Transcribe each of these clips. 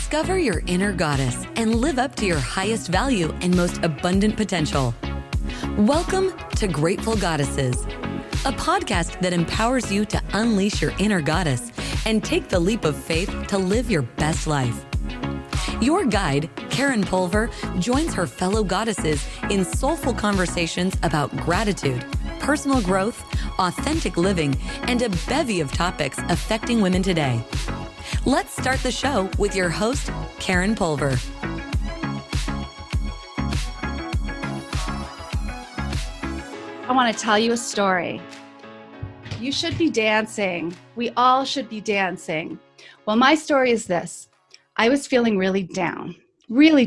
Discover your inner goddess and live up to your highest value and most abundant potential. Welcome to Grateful Goddesses, a podcast that empowers you to unleash your inner goddess and take the leap of faith to live your best life. Your guide, Karen Pulver, joins her fellow goddesses in soulful conversations about gratitude, personal growth, authentic living, and a bevy of topics affecting women today. Let's start the show with your host, Karen Pulver. I want to tell you a story. You should be dancing. We all should be dancing. Well, my story is this. I was feeling really down, really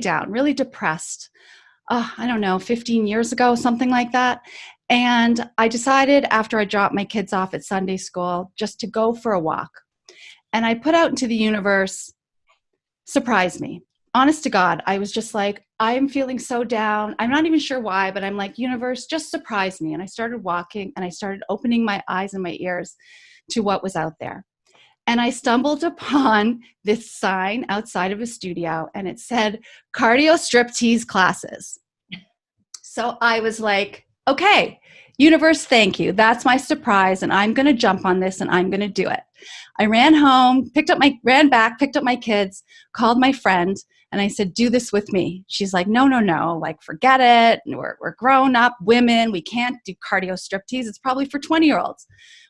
depressed. I don't know, 15 years ago, something like that. And I decided after I dropped my kids off at Sunday school just to go for a walk. And I put out into the universe, surprise me. Honest to God, I was just like, I'm feeling so down. I'm not even sure why, but I'm like, universe, just surprise me. And I started walking and I started opening my eyes and my ears to what was out there. And I stumbled upon this sign outside of a studio and it said cardio striptease classes. So I was like, okay, universe, thank you. That's my surprise. And I'm going to jump on this and I'm going to do it. I ran home, ran back, picked up my kids, called my friend, and I said, do this with me. She's like, no, like, forget it. We're grown up women. We can't do cardio striptease. It's probably for 20-year-olds.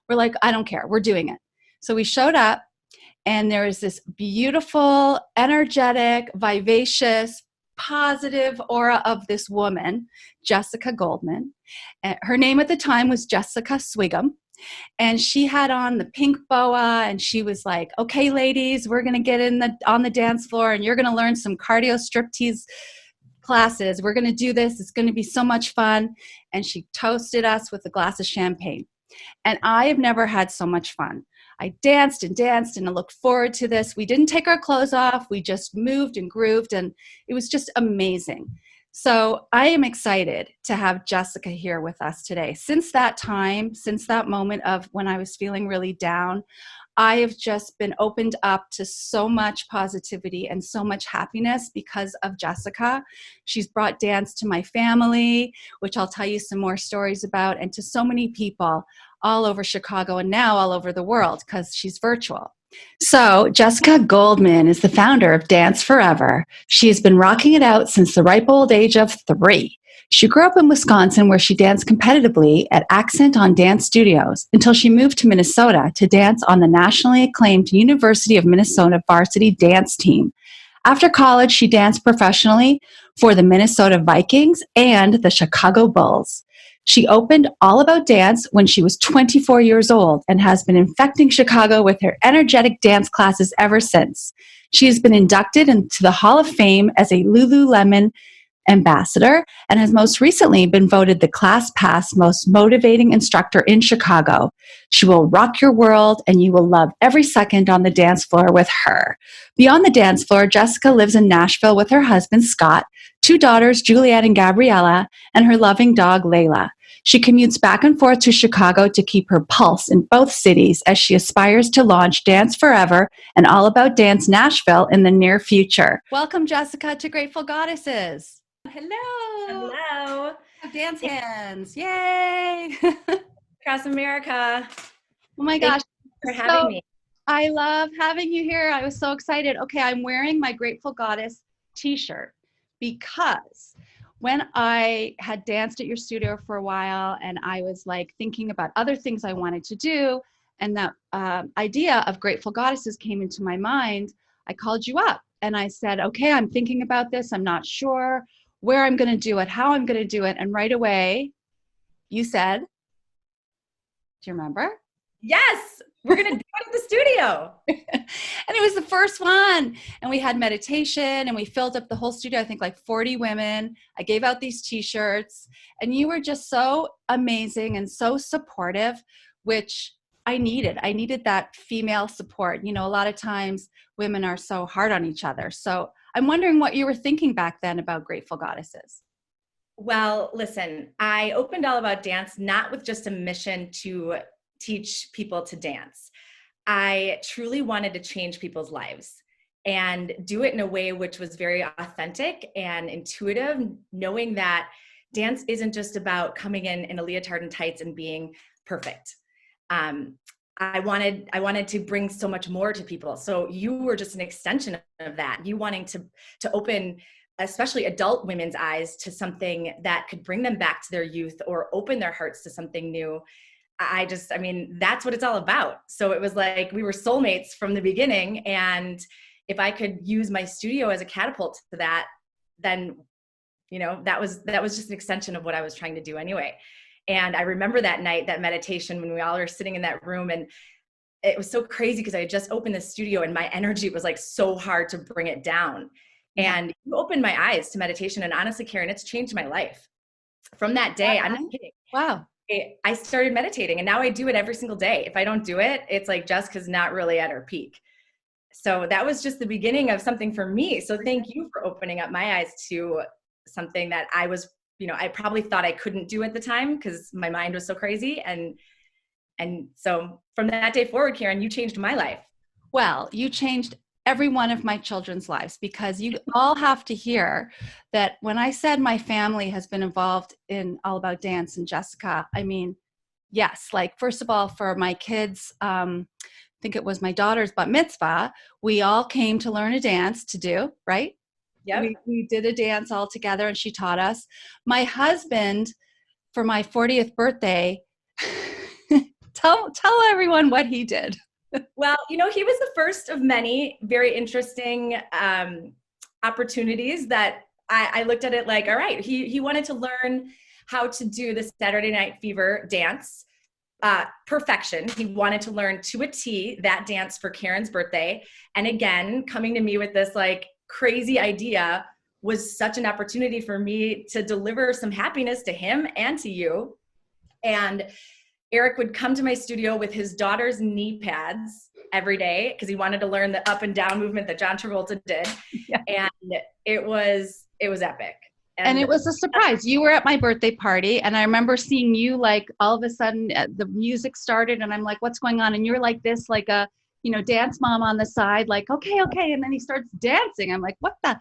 We're like, I don't care. We're doing it. So we showed up and there was this beautiful, energetic, vivacious, positive aura of this woman, Jessica Goldman. Her name at the time was Jessica Swigum. And she had on the pink boa and she was like, okay, ladies, we're going to get on the dance floor and you're going to learn some cardio striptease classes. We're going to do this. It's going to be so much fun. And she toasted us with a glass of champagne. And I have never had so much fun. I danced and I looked forward to this. We didn't take our clothes off. We just moved and grooved and it was just amazing. So I am excited to have Jessica here with us today. Since that moment of when I was feeling really down, I have just been opened up to so much positivity and so much happiness because of Jessica. She's brought dance to my family, which I'll tell you some more stories about, and to so many people all over Chicago and now all over the world because she's virtual. So Jessica Goldman is the founder of Dance Forever. She has been rocking it out since the ripe old age of 3. She grew up in Wisconsin where she danced competitively at Accent on Dance Studios until she moved to Minnesota to dance on the nationally acclaimed University of Minnesota varsity dance team. After college, she danced professionally for the Minnesota Vikings and the Chicago Bulls. She opened All About Dance when she was 24 years old and has been infecting Chicago with her energetic dance classes ever since. She has been inducted into the Hall of Fame as a Lululemon ambassador and has most recently been voted the Class Pass most motivating instructor in Chicago. She will rock your world and you will love every second on the dance floor with her. Beyond the dance floor, Jessica lives in Nashville with her husband, Scott, 2 daughters, Juliet and Gabriella, and her loving dog, Layla. She commutes back and forth to Chicago to keep her pulse in both cities as she aspires to launch Dance Forever and All About Dance Nashville in the near future. Welcome, Jessica, to Grateful Goddesses. Hello. Hello. Dance hands. Yay. Across America. Oh my gosh. Thank you for having me. I love having you here. I was so excited. Okay, I'm wearing my Grateful Goddess t-shirt because when I had danced at your studio for a while and I was like thinking about other things I wanted to do, and that idea of Grateful Goddesses came into my mind, I called you up and I said, okay, I'm thinking about this. I'm not sure where I'm going to do it, how I'm going to do it. And right away, you said, do you remember? Yes, we're going to do it at the studio. And it was the first one. And we had meditation and we filled up the whole studio, I think like 40 women. I gave out these t-shirts and you were just so amazing and so supportive, which I needed. I needed that female support. You know, a lot of times women are so hard on each other. So I'm wondering what you were thinking back then about Grateful Goddesses. Well, listen, I opened All About Dance not with just a mission to teach people to dance. I truly wanted to change people's lives. and do it in a way which was very authentic and intuitive, knowing that dance isn't just about coming in a leotard and tights and being perfect. I wanted to bring so much more to people. So you were just an extension of that. You wanting to open, especially adult women's eyes, to something that could bring them back to their youth or open their hearts to something new. I mean, that's what it's all about. So it was like we were soulmates from the beginning. And if I could use my studio as a catapult to that, then, you know, that was just an extension of what I was trying to do anyway. And I remember that night, that meditation, when we all were sitting in that room, and it was so crazy because I had just opened the studio and my energy was like so hard to bring it down. Yeah. And you opened my eyes to meditation. And honestly, Karen, it's changed my life. From that day, I'm not kidding. Wow. I started meditating, and now I do it every single day. If I don't do it, it's like Jessica's not really at her peak. So that was just the beginning of something for me. So thank you for opening up my eyes to something that I was, you know, I probably thought I couldn't do at the time because my mind was so crazy. And so from that day forward, Karen, you changed my life. Well, you changed every one of my children's lives, because you all have to hear that when I said my family has been involved in All About Dance and Jessica, I mean, yes, like first of all, for my kids, I think it was my daughter's bat mitzvah, we all came to learn a dance to do, right? Yeah. We did a dance all together and she taught us. My husband, for my 40th birthday, tell everyone what he did. Well, you know, he was the first of many very interesting opportunities that I looked at it like, all right, he wanted to learn how to do the Saturday Night Fever dance, perfection. He wanted to learn to a T that dance for Karen's birthday. And again, coming to me with this like crazy idea was such an opportunity for me to deliver some happiness to him and to you. And Eric would come to my studio with his daughter's knee pads every day because he wanted to learn the up and down movement that John Travolta did. Yeah. And it was epic. And it was a surprise. You were at my birthday party and I remember seeing you like all of a sudden the music started and I'm like, what's going on? And you're like this, like a, you know, dance mom on the side, like, okay. And then he starts dancing. I'm like, what the?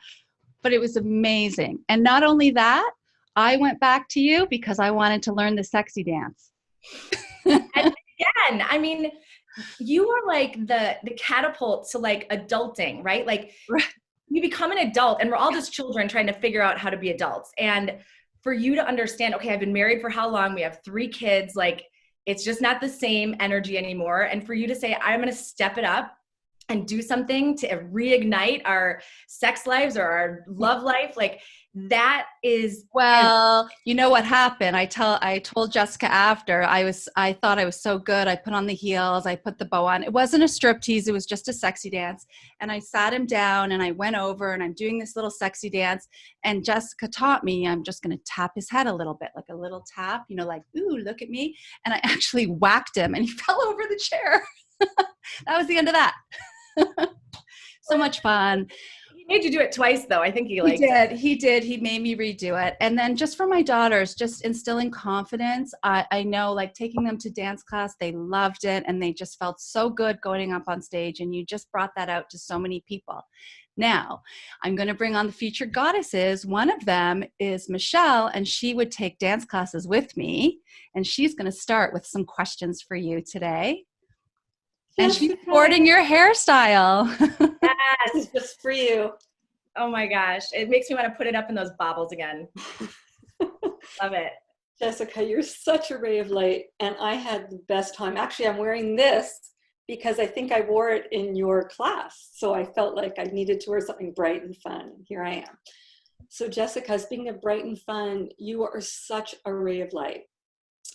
But it was amazing. And not only that, I went back to you because I wanted to learn the sexy dance. And again, I mean, you are like the catapult to like adulting, right? Like you become an adult and we're all just children trying to figure out how to be adults. And for you to understand, okay, I've been married for how long? We have 3 kids. Like it's just not the same energy anymore. And for you to say, I'm going to step it up and do something to reignite our sex lives or our love life, like that is. Well, you know what happened? I told Jessica after I thought I was so good. I put on the heels, I put the bow on. It wasn't a striptease. It was just a sexy dance. And I sat him down and I went over and I'm doing this little sexy dance. And Jessica taught me, I'm just going to tap his head a little bit, like a little tap, you know, like, ooh, look at me. And I actually whacked him and he fell over the chair. That was the end of that. So much fun. He made you do it twice though. I think he liked it. He did. He made me redo it. And then just for my daughters, just instilling confidence. I know like taking them to dance class, they loved it and they just felt so good going up on stage. And you just brought that out to so many people. Now, I'm going to bring on the featured goddesses. One of them is Michelle, and she would take dance classes with me. And she's going to start with some questions for you today. And she's sporting your hairstyle. Yes, just for you. Oh my gosh. It makes me want to put it up in those baubles again. Love it. Jessica, you're such a ray of light. And I had the best time. Actually, I'm wearing this because I think I wore it in your class. So I felt like I needed to wear something bright and fun. And here I am. So Jessica, speaking of bright and fun, you are such a ray of light.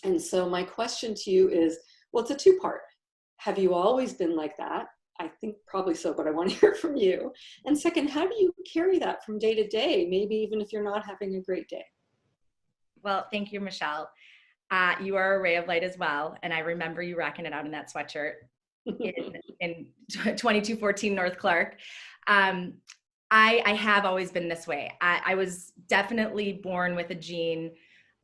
And so my question to you is, well, it's a 2-part. Have you always been like that? I think probably so, but I want to hear from you. And second, how do you carry that from day to day, maybe even if you're not having a great day? Well, thank you, Michelle. You are a ray of light as well. And I remember you rocking it out in that sweatshirt in 2214 North Clark. I have always been this way. I was definitely born with a gene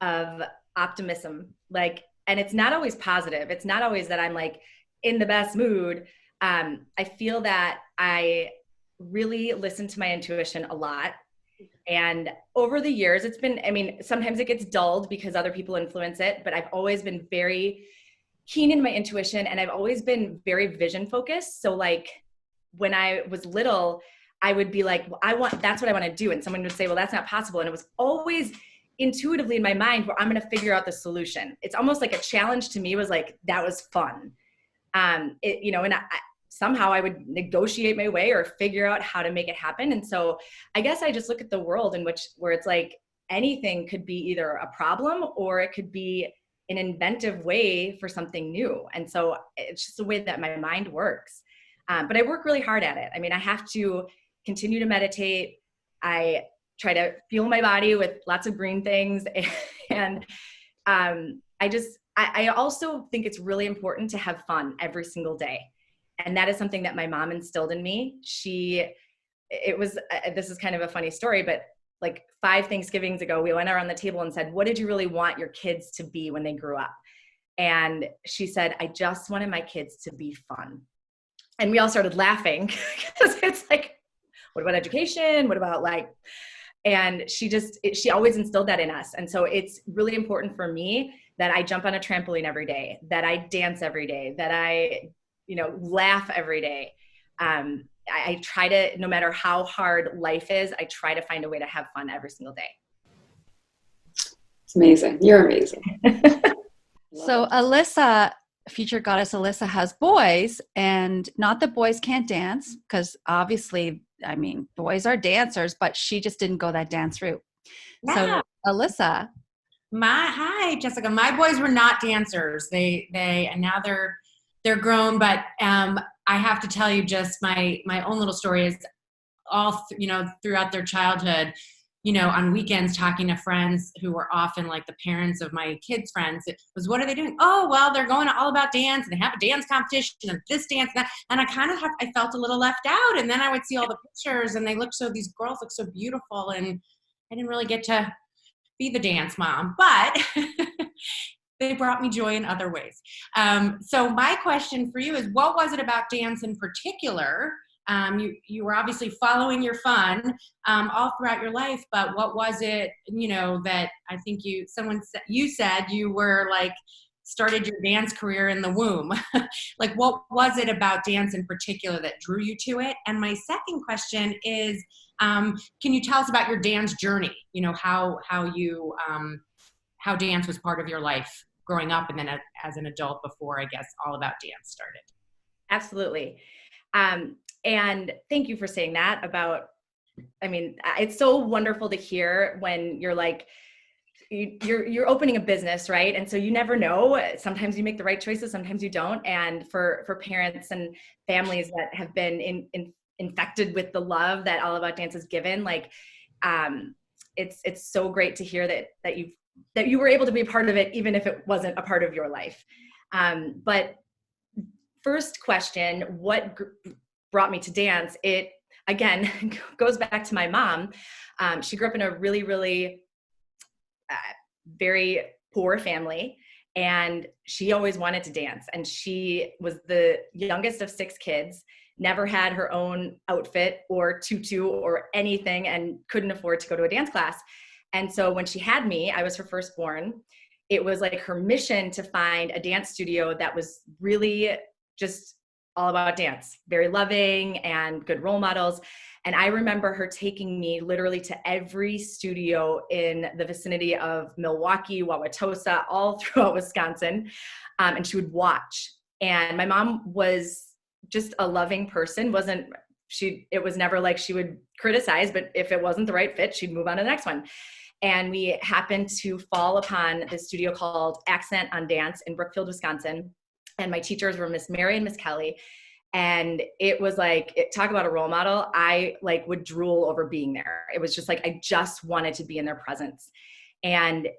of optimism, like, and it's not always positive. It's not always that I'm like in the best mood. I feel that I really listened to my intuition a lot. And over the years, it's been, I mean, sometimes it gets dulled because other people influence it, but I've always been very keen in my intuition, and I've always been very vision focused. So like when I was little, I would be like, well, that's what I want to do. And someone would say, well, that's not possible. And it was always intuitively in my mind where I'm going to figure out the solution. It's almost like a challenge to me was like, that was fun. You know, and somehow I would negotiate my way or figure out how to make it happen. And so I guess I just look at the world where it's like anything could be either a problem or it could be an inventive way for something new. And so it's just the way that my mind works. But I work really hard at it. I mean, I have to continue to meditate. I try to fuel my body with lots of green things. And I also think it's really important to have fun every single day. And that is something that my mom instilled in me. This is kind of a funny story, but like 5 Thanksgivings ago, we went around the table and said, what did you really want your kids to be when they grew up? And she said, I just wanted my kids to be fun. And we all started laughing because it's like, what about education? What about like, and she always instilled that in us. And so it's really important for me that I jump on a trampoline every day, that I dance every day, that I, laugh every day. I try to, no matter how hard life is, I try to find a way to have fun every single day. It's amazing. You're amazing. So Alyssa, future goddess Alyssa, has boys, and not that boys can't dance, because obviously, I mean, boys are dancers, but she just didn't go that dance route. Yeah. So Alyssa. Hi, Jessica. My boys were not dancers. And now they're grown, but I have to tell you just my own little story is all, throughout their childhood, on weekends talking to friends who were often like the parents of my kids' friends, it was, what are they doing? Oh, well, they're going to All About Dance and they have a dance competition and this dance and that. And I felt a little left out. And then I would see all the pictures and these girls look so beautiful. And I didn't really get to be the dance mom, but they brought me joy in other ways. So my question for you is, what was it about dance in particular? You were obviously following your fun all throughout your life, but what was it, that I think you said you were like, started your dance career in the womb. Like, what was it about dance in particular that drew you to it? And my second question is, can you tell us about your dance journey? How dance was part of your life growing up and then as an adult before, I guess, All About Dance started. Absolutely. And thank you for saying that it's so wonderful to hear when you're like, you're opening a business, right? And so you never know. Sometimes you make the right choices, sometimes you don't. And for parents and families that have been infected with the love that All About Dance has given, like, it's so great to hear that you were able to be a part of it, even if it wasn't a part of your life. But first question, what brought me to dance? It, again, goes back to my mom. She grew up in a really, really very poor family, and she always wanted to dance. And she was the youngest of 6 kids, never had her own outfit or tutu or anything, and couldn't afford to go to a dance class. And so when she had me, I was her firstborn. It was like her mission to find a dance studio that was really just all about dance, very loving and good role models. And I remember her taking me literally to every studio in the vicinity of Milwaukee, Wauwatosa, all throughout Wisconsin. And she would watch. And my mom was just a loving person. It was never like she would criticize, but if it wasn't the right fit, she'd move on to the next one. And we happened to fall upon this studio called Accent on Dance in Brookfield, Wisconsin. And my teachers were Miss Mary and Miss Kelly. And it was like, talk about a role model. I would drool over being there. It was just like, I just wanted to be in their presence. And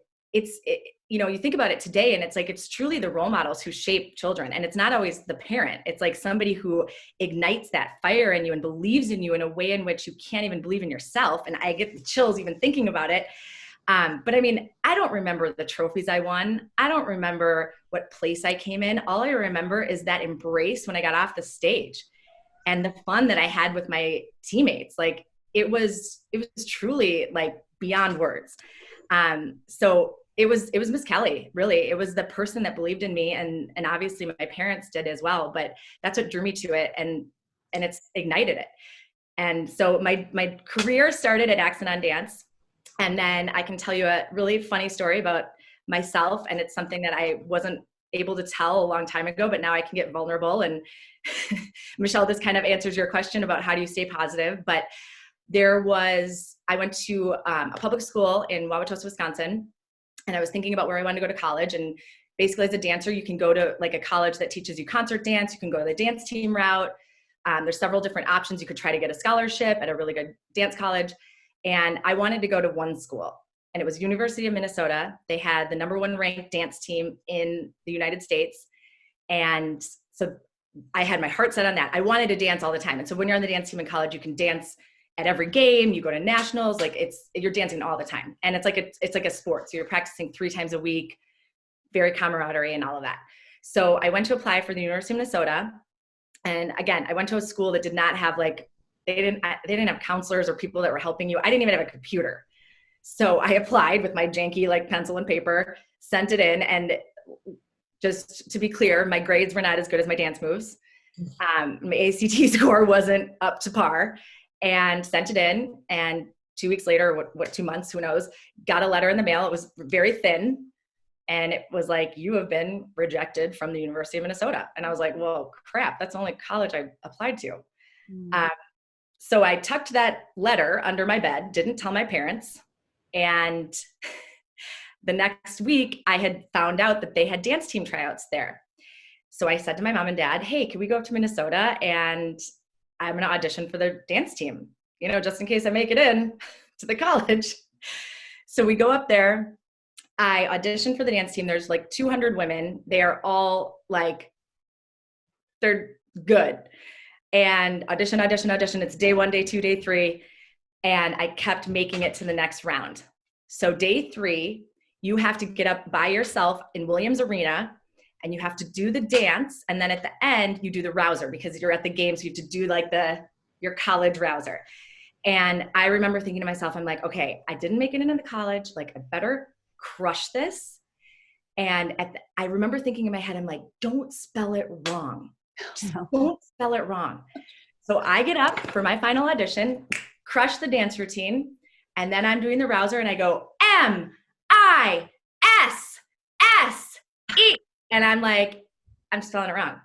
you think about it today and it's like, it's truly the role models who shape children. And it's not always the parent. It's like somebody who ignites that fire in you and believes in you in a way in which you can't even believe in yourself. And I get the chills even thinking about it. But I mean, I don't remember the trophies I won. I don't remember what place I came in. All I remember is that embrace when I got off the stage. and the fun that I had with my teammates. Like it was truly like beyond words. So it was Miss Kelly, really. It was the person that believed in me, and obviously my parents did as well, but that's what drew me to it, and it's ignited it. And so my career started at Accent on Dance. And then I can tell you a really funny story about myself, and it's something that I wasn't able to tell a long time ago, but now I can get vulnerable. And Michelle, this kind of answers your question about how do you stay positive. But I went to a public school in Wauwatosa, Wisconsin, and I was thinking about where I wanted to go to college. And basically as a dancer, you can go to like a college that teaches you concert dance. You can go to the dance team route. There's several different options. You could try to get a scholarship at a really good dance college. And I wanted to go to one school, and it was University of Minnesota. They had the #1 ranked dance team in the United States. And so I had my heart set on that. I wanted to dance all the time. And so when you're on the dance team in college, you can dance at every game, you go to nationals, like you're dancing all the time. And it's like a sport. So you're practicing 3 times a week, very camaraderie and all of that. So I went to apply for the University of Minnesota. And again, I went to a school that did not have they didn't have counselors or people that were helping you. I didn't even have a computer. So I applied with my janky pencil and paper, sent it in. And just to be clear, my grades were not as good as my dance moves. My ACT score wasn't up to par, and sent it in. And 2 weeks later, 2 months, who knows, got a letter in the mail. It was very thin. And it was like, you have been rejected from the University of Minnesota. And I was like, well, crap, that's the only college I applied to. So I tucked that letter under my bed, didn't tell my parents. And the next week I had found out that they had dance team tryouts there. So I said to my mom and dad, hey, can we go up to Minnesota? And I'm going to audition for the dance team, just in case I make it in to the college. So we go up there. I auditioned for the dance team. There's 200 women. They are all they're good. And audition. It's day 1, day 2, day 3. And I kept making it to the next round. So day 3, you have to get up by yourself in Williams Arena, and you have to do the dance. And then at the end, you do the rouser, because you're at the game. So you have to do your college rouser. And I remember thinking to myself, I'm like, okay, I didn't make it into the college. I better crush this. And I remember thinking in my head, I'm like, don't spell it wrong. Just don't spell it wrong. So I get up for my final audition, crush the dance routine, and then I'm doing the rouser, and I go MISSE. And I'm like, I'm spelling it wrong.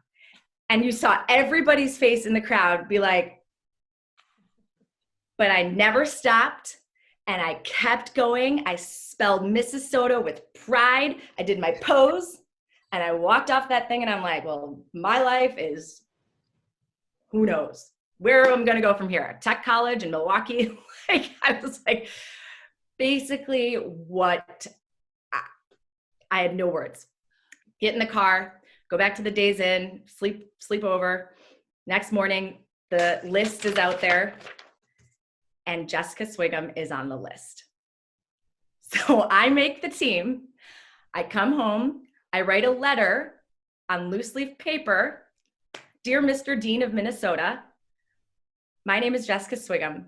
And you saw everybody's face in the crowd be like, but I never stopped. And I kept going. I spelled Minnesota with pride. I did my pose, and I walked off that thing, and I'm like, well, my life is, who knows where I'm going to go from here? Tech college in Milwaukee. I was like, basically what I had no words. Get in the car, go back to the Days Inn, sleep over. Next morning, the list is out there. And Jessica Swigum is on the list. So I make the team. I come home. I write a letter on loose leaf paper. Dear Mr. Dean of Minnesota, my name is Jessica Swigum.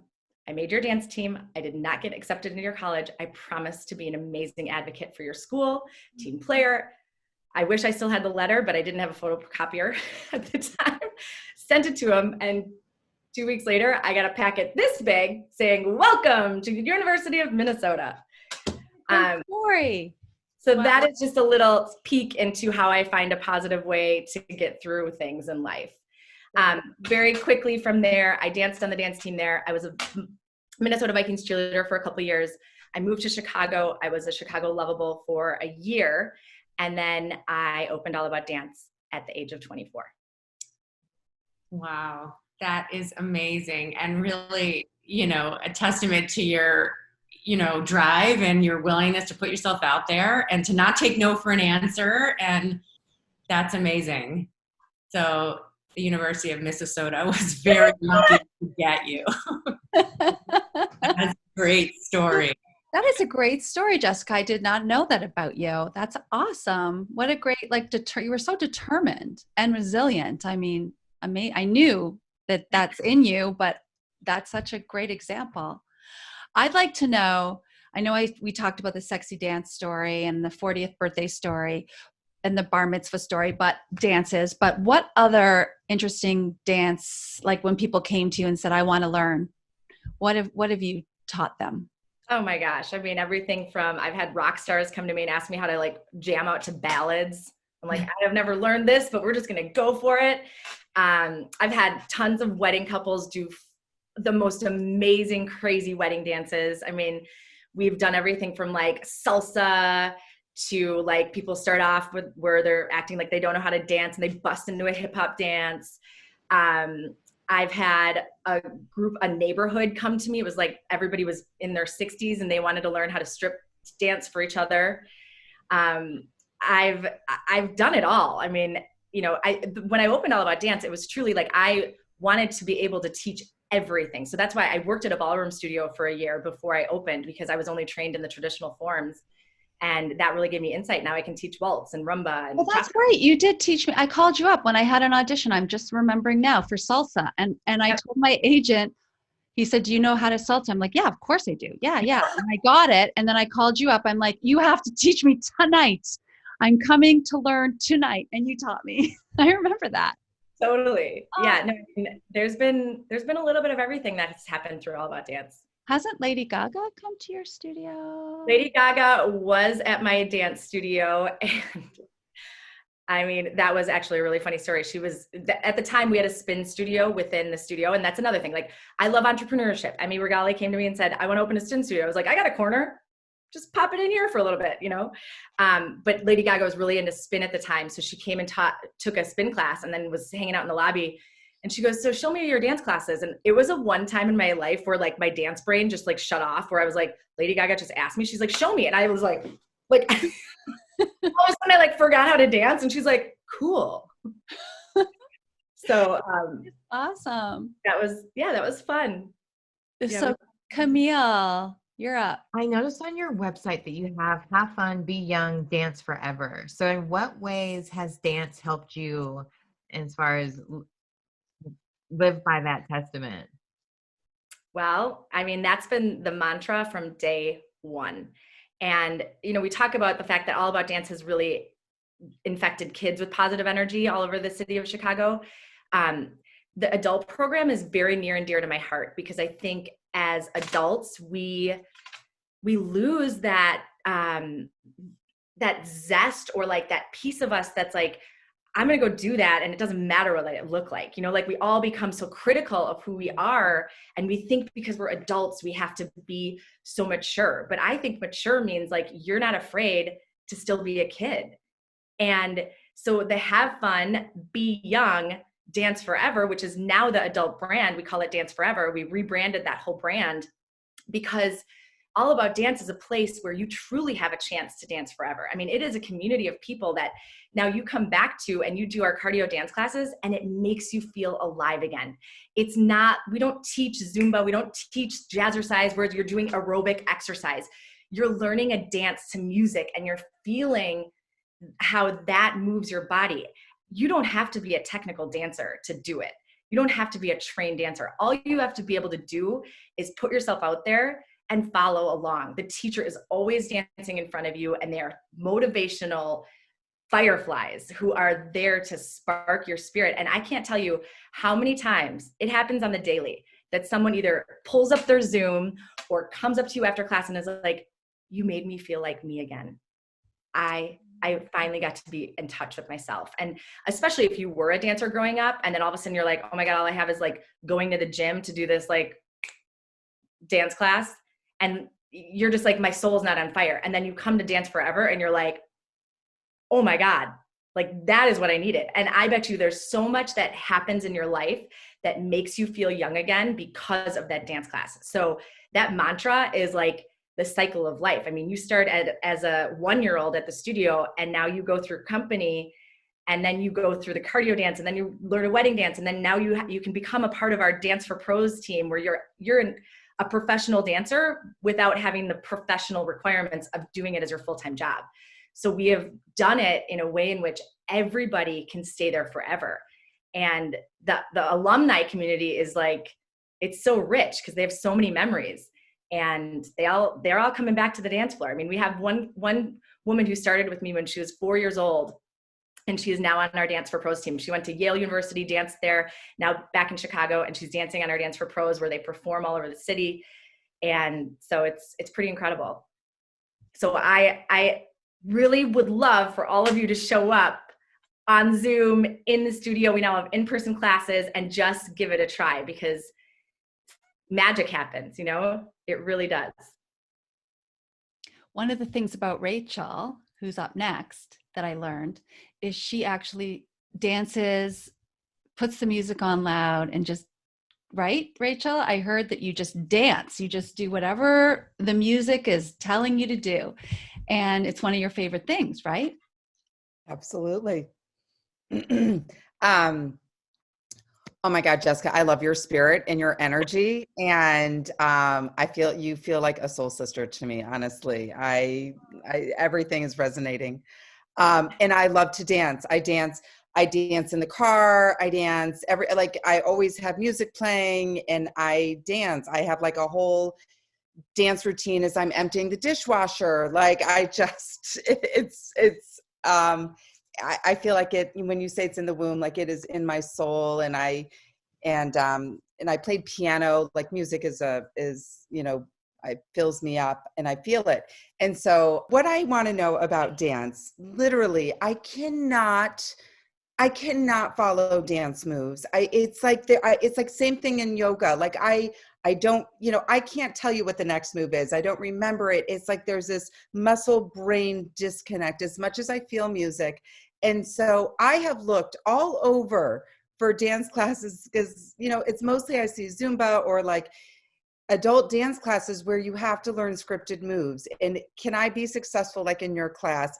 I made your dance team. I did not get accepted into your college. I promise to be an amazing advocate for your school, team player. I wish I still had the letter, but I didn't have a photocopier at the time. Sent it to him, and 2 weeks later, I got a packet this big saying, welcome to the University of Minnesota. Story. So that is just a little peek into how I find a positive way to get through things in life. Very quickly from there, I danced on the dance team there. I was a Minnesota Vikings cheerleader for a couple of years. I moved to Chicago. I was a Chicago Lovable for a year. And then I opened All About Dance at the age of 24. Wow. That is amazing, and really, a testament to your, drive and your willingness to put yourself out there and to not take no for an answer. And that's amazing. So the University of Minnesota was very lucky to get you. That's a great story. That is a great story, Jessica. I did not know that about you. That's awesome. What a great, you were so determined and resilient. I mean, I knew that that's in you, but that's such a great example. I'd like to know, I know we talked about the sexy dance story and the 40th birthday story and the bar mitzvah story, but dances, but what other interesting dance, like when people came to you and said, I want to learn, what have you taught them? Oh my gosh. I mean, everything from, I've had rock stars come to me and ask me how to like jam out to ballads. I'm like, I have never learned this, but we're just going to go for it. I've had tons of wedding couples do the most amazing, crazy wedding dances. I mean, we've done everything from like salsa to like people start off with where they're acting like they don't know how to dance and they bust into a hip hop dance. I've had a neighborhood come to me. It was like everybody was in their 60s and they wanted to learn how to strip dance for each other. I've done it all. I mean, you know, when I opened All About Dance, it was truly like I wanted to be able to teach everything. So that's why I worked at a ballroom studio for a year before I opened, because I was only trained in the traditional forms. And that really gave me insight. Now I can teach waltz and rumba. And well, that's great. You did teach me. I called you up when I had an audition. I'm just remembering now for salsa. And I told my agent, he said, do you know how to salsa? I'm like, yeah, of course I do. Yeah. And I got it. And then I called you up. I'm like, you have to teach me tonight. I'm coming to learn tonight. And you taught me. I remember that. Totally. Yeah. No, there's been a little bit of everything that has happened through All About Dance. Hasn't Lady Gaga come to your studio? Lady Gaga was at my dance studio, and I mean, that was actually a really funny story. She was, at the time we had a spin studio within the studio, and that's another thing. Like, I love entrepreneurship. Emmy Regali came to me and said, I want to open a spin studio. I was like, I got a corner. Just pop it in here for a little bit, you know? But Lady Gaga was really into spin at the time. So she came and took a spin class and then was hanging out in the lobby. And she goes, so show me your dance classes. And it was a one time in my life where like my dance brain just like shut off, where I was like, Lady Gaga just asked me, she's like, show me. And I was like, all of a sudden I like forgot how to dance. And she's like, cool. So awesome. That was fun. So Camille, you're up. I noticed on your website that you have fun, be young, dance forever. So in what ways has dance helped you as far as live by that testament? Well, I mean, that's been the mantra from day one. And, you know, we talk about the fact that All About Dance has really infected kids with positive energy all over the city of Chicago. The adult program is very near and dear to my heart, because I think as adults, we lose that, that zest, or like that piece of us that's like, I'm going to go do that. And it doesn't matter what I look like, you know, like we all become so critical of who we are. And we think because we're adults, we have to be so mature. But I think mature means like, you're not afraid to still be a kid. And so the have fun, be young, dance forever, which is now the adult brand. We call it Dance Forever. We rebranded that whole brand because All About Dance is a place where you truly have a chance to dance forever. I mean, it is a community of people that now you come back to and you do our cardio dance classes and it makes you feel alive again. It's not, we don't teach Zumba, we don't teach jazzercise where you're doing aerobic exercise. You're learning a dance to music and you're feeling how that moves your body. You don't have to be a technical dancer to do it. You don't have to be a trained dancer. All you have to be able to do is put yourself out there and follow along. The teacher is always dancing in front of you, and they are motivational fireflies who are there to spark your spirit. And I can't tell you how many times it happens on the daily that someone either pulls up their Zoom or comes up to you after class and is like, you made me feel like me again. I finally got to be in touch with myself. And especially if you were a dancer growing up and then all of a sudden you're like, oh my God, all I have is like going to the gym to do this like dance class. And you're just like, my soul's not on fire. And then you come to Dance Forever and you're like, oh my God, like that is what I needed. And I bet you there's so much that happens in your life that makes you feel young again because of that dance class. So that mantra is like the cycle of life. I mean, you start as a 1-year-old at the studio, and now you go through company, and then you go through the cardio dance, and then you learn a wedding dance. And then now you can become a part of our Dance for Pros team where you're a professional dancer without having the professional requirements of doing it as your full-time job. So we have done it in a way in which everybody can stay there forever. And the alumni community is like, it's so rich because they have so many memories, and they're all coming back to the dance floor. I mean, we have one woman who started with me when she was 4 years old, and she is now on our Dance for Pros team. She went to Yale University, danced there, now back in Chicago, and she's dancing on our Dance for Pros where they perform all over the city. And so it's pretty incredible. So I really would love for all of you to show up on Zoom in the studio. We now have in-person classes, and just give it a try, because magic happens, it really does. One of the things about Rachel, who's up next, that I learned is she actually dances, puts the music on loud, and just, right, Rachel? I heard that you just dance. You just do whatever the music is telling you to do. And it's one of your favorite things, right? Absolutely. Oh my God, Jessica, I love your spirit and your energy. And I feel you feel like a soul sister to me, honestly. I everything is resonating. And I love to dance. I dance in the car. I dance I always have music playing, and I dance. I have like a whole dance routine as I'm emptying the dishwasher. Like I feel like it, when you say it's in the womb, like it is in my soul. And I played piano. Like music it fills me up and I feel it. And so what I want to know about dance, literally, I cannot follow dance moves. It's like same thing in yoga. Like I don't, I can't tell you what the next move is. I don't remember it. It's like there's this muscle brain disconnect as much as I feel music. And so I have looked all over for dance classes because, it's mostly I see Zumba or like adult dance classes where you have to learn scripted moves. And can I be successful like in your class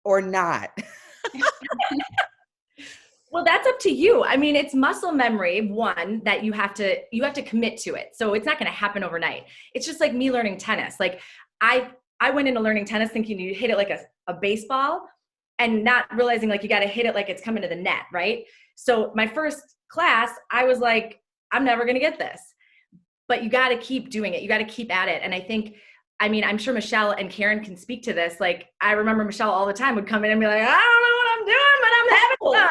or not? Well, that's up to you. I mean, it's muscle memory, one, that you have to commit to it. So it's not going to happen overnight. It's just like me learning tennis. Like I went into learning tennis thinking you hit it like a baseball, and not realizing like you got to hit it like it's coming to the net, right? So my first class, I was like, I'm never going to get this. But you got to keep doing it. You got to keep at it. And I think, I'm sure Michelle and Karen can speak to this. Like I remember Michelle all the time would come in and be like, I don't know what I'm doing, but I'm having fun.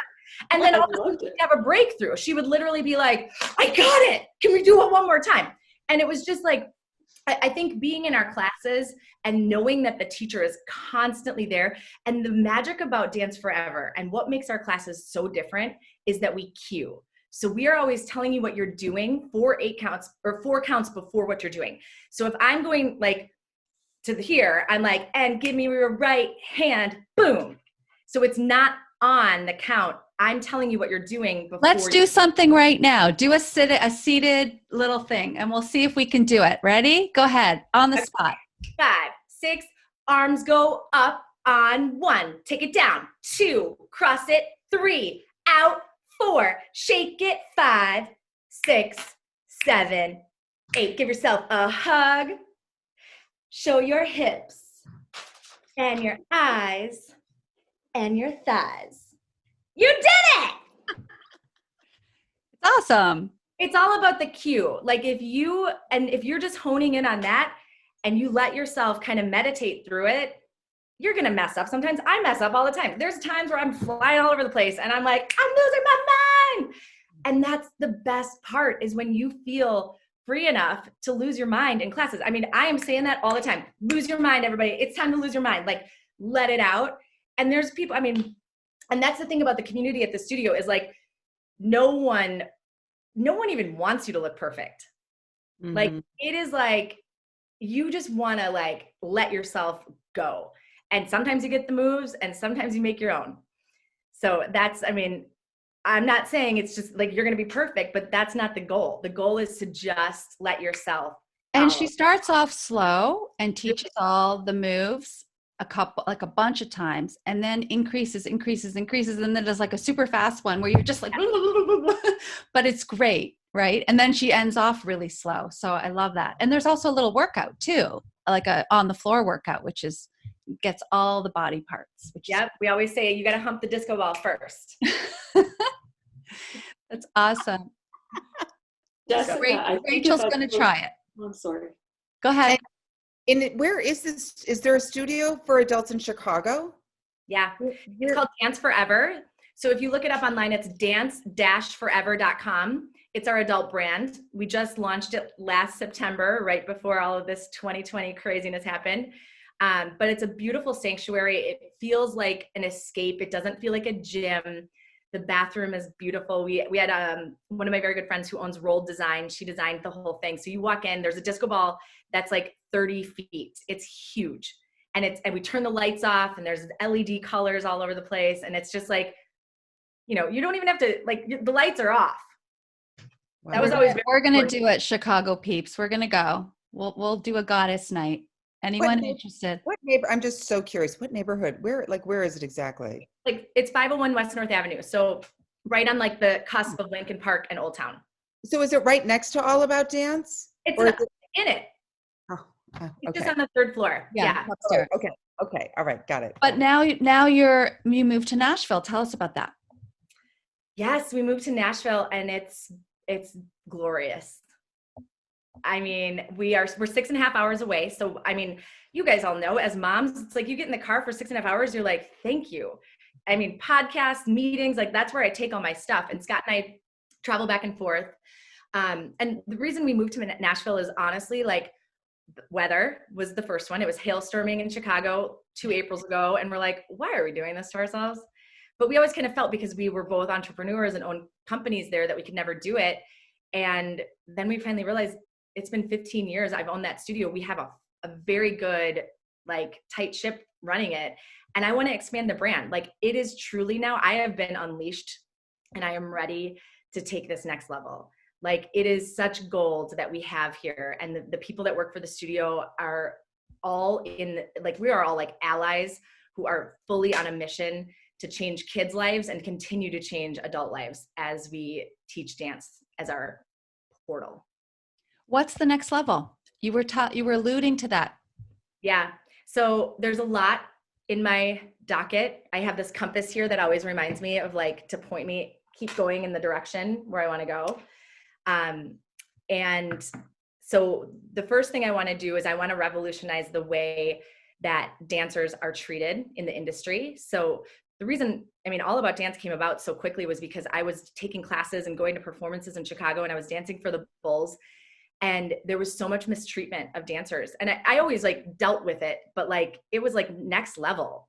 And then all of a sudden she'd have a breakthrough. She would literally be like, I got it. Can we do it one more time? And it was just like, I think being in our classes and knowing that the teacher is constantly there, and the magic about Dance Forever and what makes our classes so different is that we cue. So we are always telling you what you're doing 4 counts before what you're doing. So if I'm going like to here, I'm like, and give me your right hand, boom. So it's not on the count. I'm telling you what you're doing before. Let's do something right now. Do a seated little thing, and we'll see if we can do it. Ready? Go ahead. On the spot. 5, 6, arms go up on 1. Take it down. 2, cross it. 3, out. 4, shake it. 5, 6, 7, 8. Give yourself a hug. Show your hips and your eyes and your thighs. You did it! It's awesome. It's all about the cue. Like if you're just honing in on that and you let yourself kind of meditate through it, you're going to mess up. Sometimes I mess up all the time. There's times where I'm flying all over the place and I'm like, I'm losing my mind. And that's the best part, is when you feel free enough to lose your mind in classes. I am saying that all the time. Lose your mind, everybody. It's time to lose your mind. Like, let it out. And there's people, and that's the thing about the community at the studio is like, no one even wants you to look perfect. Mm-hmm. Like, it is like, you just want to like, let yourself go. And sometimes you get the moves and sometimes you make your own. So that's, I'm not saying it's just like you're going to be perfect, but that's not the goal. The goal is to just let yourself follow. And she starts off slow and teaches all the moves a bunch of times, and then increases, and then there's like a super fast one where you're just like, but it's great, right? And then she ends off really slow. So I love that. And there's also a little workout too, like a on the floor workout, which is gets all the body parts. Which Yep. We always say you got to hump the disco ball first. That's awesome. Jessica, I think Rachel's about going to try it. I'm sorry. Go ahead. Where is this? Is there a studio for adults in Chicago? Yeah. It's called Dance Forever. So if you look it up online, it's dance-forever.com. It's our adult brand. We just launched it last September, right before all of this 2020 craziness happened. But it's a beautiful sanctuary. It feels like an escape. It doesn't feel like a gym. The bathroom is beautiful. We had one of my very good friends who owns Roll Design. She designed the whole thing. So you walk in, there's a disco ball that's like 30 feet. It's huge. And we turn the lights off, and there's LED colors all over the place. And it's just like, you don't even have to, like, the lights are off. Wow. That was always We're going to do it, Chicago peeps. We're going to go. We'll do a goddess night. Anyone interested? What neighbor? I'm just so curious. What neighborhood? Where is it exactly? like, it's 501 West North Avenue. So right on like the cusp of Lincoln Park and Old Town. So is it right next to All About Dance? It's Or is it- in it. okay. It's just on the third floor. Yeah. Oh, okay. All right. Got it. But now you moved to Nashville. Tell us about that. Yes, we moved to Nashville, and it's glorious. I mean, we're 6.5 hours away. So, I mean, you guys all know as moms, it's like you get in the car for 6.5 hours, you're like, thank you. I mean, podcasts, meetings, like that's where I take all my stuff. And Scott and I travel back and forth. And the reason we moved to Nashville is honestly, like, the weather was the first one. It was hailstorming in Chicago 2 Aprils ago. And we're like, why are we doing this to ourselves? But we always kind of felt, because we were both entrepreneurs and owned companies there, that we could never do it. And then we finally realized it's been 15 years I've owned that studio. We have a very good, like, tight ship running it. And I want to expand the brand. Like, it is truly now, I have been unleashed, and I am ready to take this next level. Like, it is such gold that we have here. And the people that work for the studio are all we are all like allies who are fully on a mission to change kids' lives and continue to change adult lives as we teach dance as our portal. What's the next level? You were alluding to that. Yeah. So there's a lot in my docket. I have this compass here that always reminds me of, like, to point me, keep going in the direction where I want to go. And so the first thing I want to do is I want to revolutionize the way that dancers are treated in the industry. So the reason, All About Dance came about so quickly was because I was taking classes and going to performances in Chicago, and I was dancing for the Bulls. And there was so much mistreatment of dancers. And I always, like, dealt with it, but, like, it was like next level.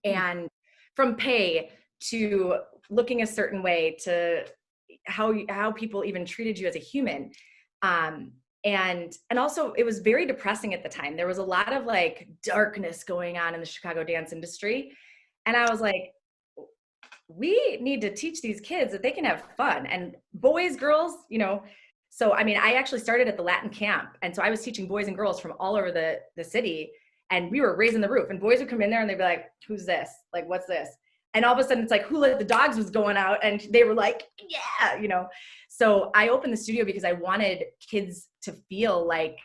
And from pay to looking a certain way to how people even treated you as a human. And also it was very depressing at the time. There was a lot of, like, darkness going on in the Chicago dance industry. And I was like, we need to teach these kids that they can have fun, and boys, girls, So, I actually started at the Latin camp. And so I was teaching boys and girls from all over the city, and we were raising the roof, and boys would come in there and they'd be like, who's this? Like, what's this? And all of a sudden it's like, Who Let the Dogs was going out. And they were like, yeah, So I opened the studio because I wanted kids to feel like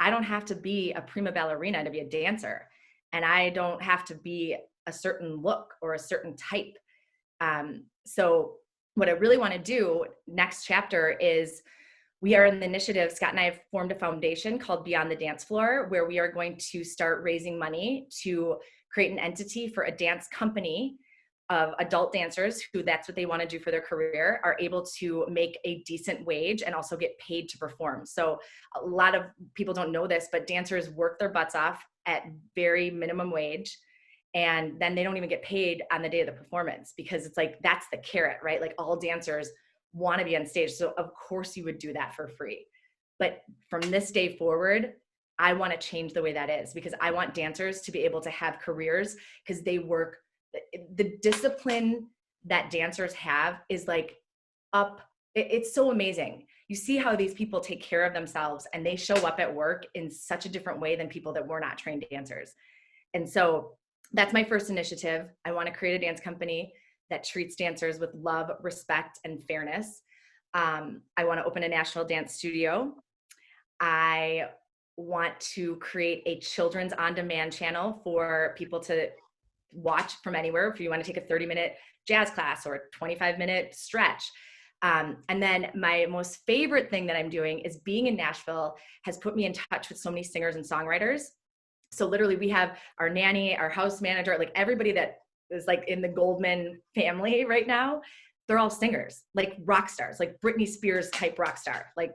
I don't have to be a prima ballerina to be a dancer. And I don't have to be a certain look or a certain type. So what I really want to do next chapter is, we are in the initiative, Scott and I have formed a foundation called Beyond the Dance Floor, where we are going to start raising money to create an entity for a dance company of adult dancers who, that's what they want to do for their career, are able to make a decent wage and also get paid to perform. So a lot of people don't know this, but dancers work their butts off at very minimum wage. And then they don't even get paid on the day of the performance, because it's like, that's the carrot, right? Like, all dancers want to be on stage. So of course you would do that for free. But from this day forward, I want to change the way that is, because I want dancers to be able to have careers, because they work, the discipline that dancers have is like it's so amazing. You see how these people take care of themselves, and they show up at work in such a different way than people that were not trained dancers. And so that's my first initiative. I want to create a dance company that treats dancers with love, respect, and fairness. I want to open a national dance studio. I want to create a children's on-demand channel for people to watch from anywhere. If you want to take a 30-minute jazz class or a 25-minute stretch. And then my most favorite thing that I'm doing is being in Nashville has put me in touch with so many singers and songwriters. So literally we have our nanny, our house manager, like everybody that is like in the Goldman family right now, they're all singers, like rock stars, like Britney Spears type rock star. Like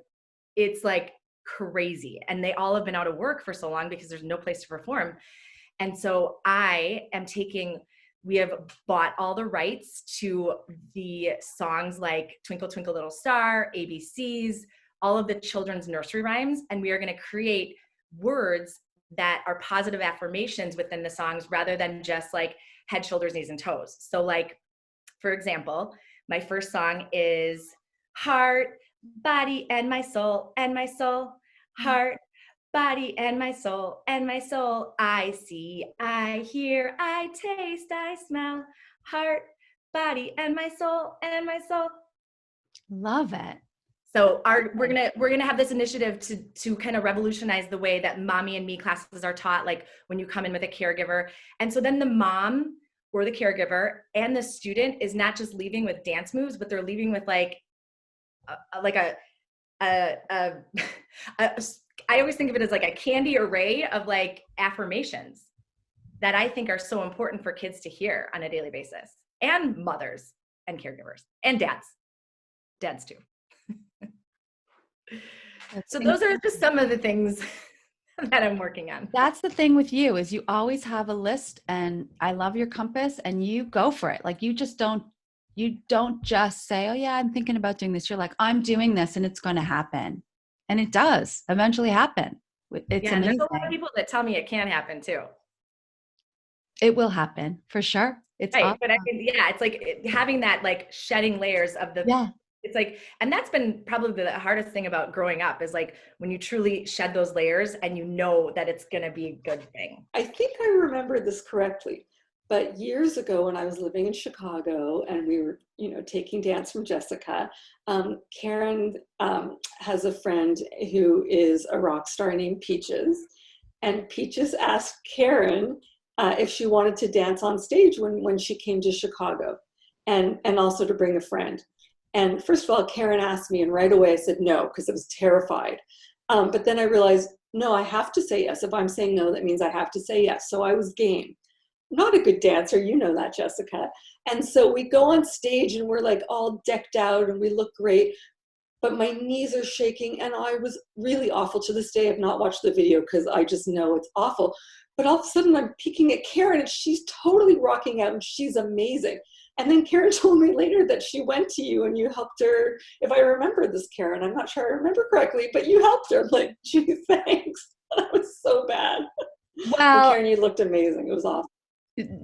it's like crazy. And they all have been out of work for so long because there's no place to perform. And so we have bought all the rights to the songs like Twinkle, Twinkle, Little Star, ABCs, all of the children's nursery rhymes. And we are going to create words that are positive affirmations within the songs rather than just like head, shoulders, knees, and toes. So like, for example, my first song is heart, body, and my soul, heart, body, and my soul, I see, I hear, I taste, I smell, heart, body, and my soul, Love it. So we're gonna have this initiative to kind of revolutionize the way that mommy and me classes are taught, like when you come in with a caregiver. And so then the mom or the caregiver and the student is not just leaving with dance moves, but they're leaving with like I always think of it as like a candy array of like affirmations that I think are so important for kids to hear on a daily basis, and mothers and caregivers and dads too. So those are just some of the things that I'm working on. That's the thing with you is you always have a list, and I love your compass, and you go for it. Like you don't just say, oh yeah, I'm thinking about doing this. You're like, I'm doing this and it's going to happen. And it does eventually happen. It's amazing. There's a lot of people that tell me it can happen too. It will happen for sure. It's right. awesome. But I mean, yeah, it's like having that like shedding layers of the, it's like, and that's been probably the hardest thing about growing up is like when you truly shed those layers and you know that it's going to be a good thing. I think I remember this correctly, but years ago when I was living in Chicago and we were, taking dance from Jessica, Karen has a friend who is a rock star named Peaches, and Peaches asked Karen if she wanted to dance on stage when she came to Chicago, and also to bring a friend. And first of all, Karen asked me, and right away I said no, because I was terrified. But then I realized, no, I have to say yes. If I'm saying no, that means I have to say yes. So I was game. Not a good dancer, you know that, Jessica. And so we go on stage and we're like all decked out and we look great, but my knees are shaking and I was really awful. To this day, I've not watched the video because I just know it's awful. But all of a sudden I'm peeking at Karen and she's totally rocking out and she's amazing. And then Karen told me later that she went to you and you helped her. If I remember this, Karen, I'm not sure I remember correctly, but you helped her. I'm like, gee, thanks. That was so bad. Well, and Karen, you looked amazing. It was awesome.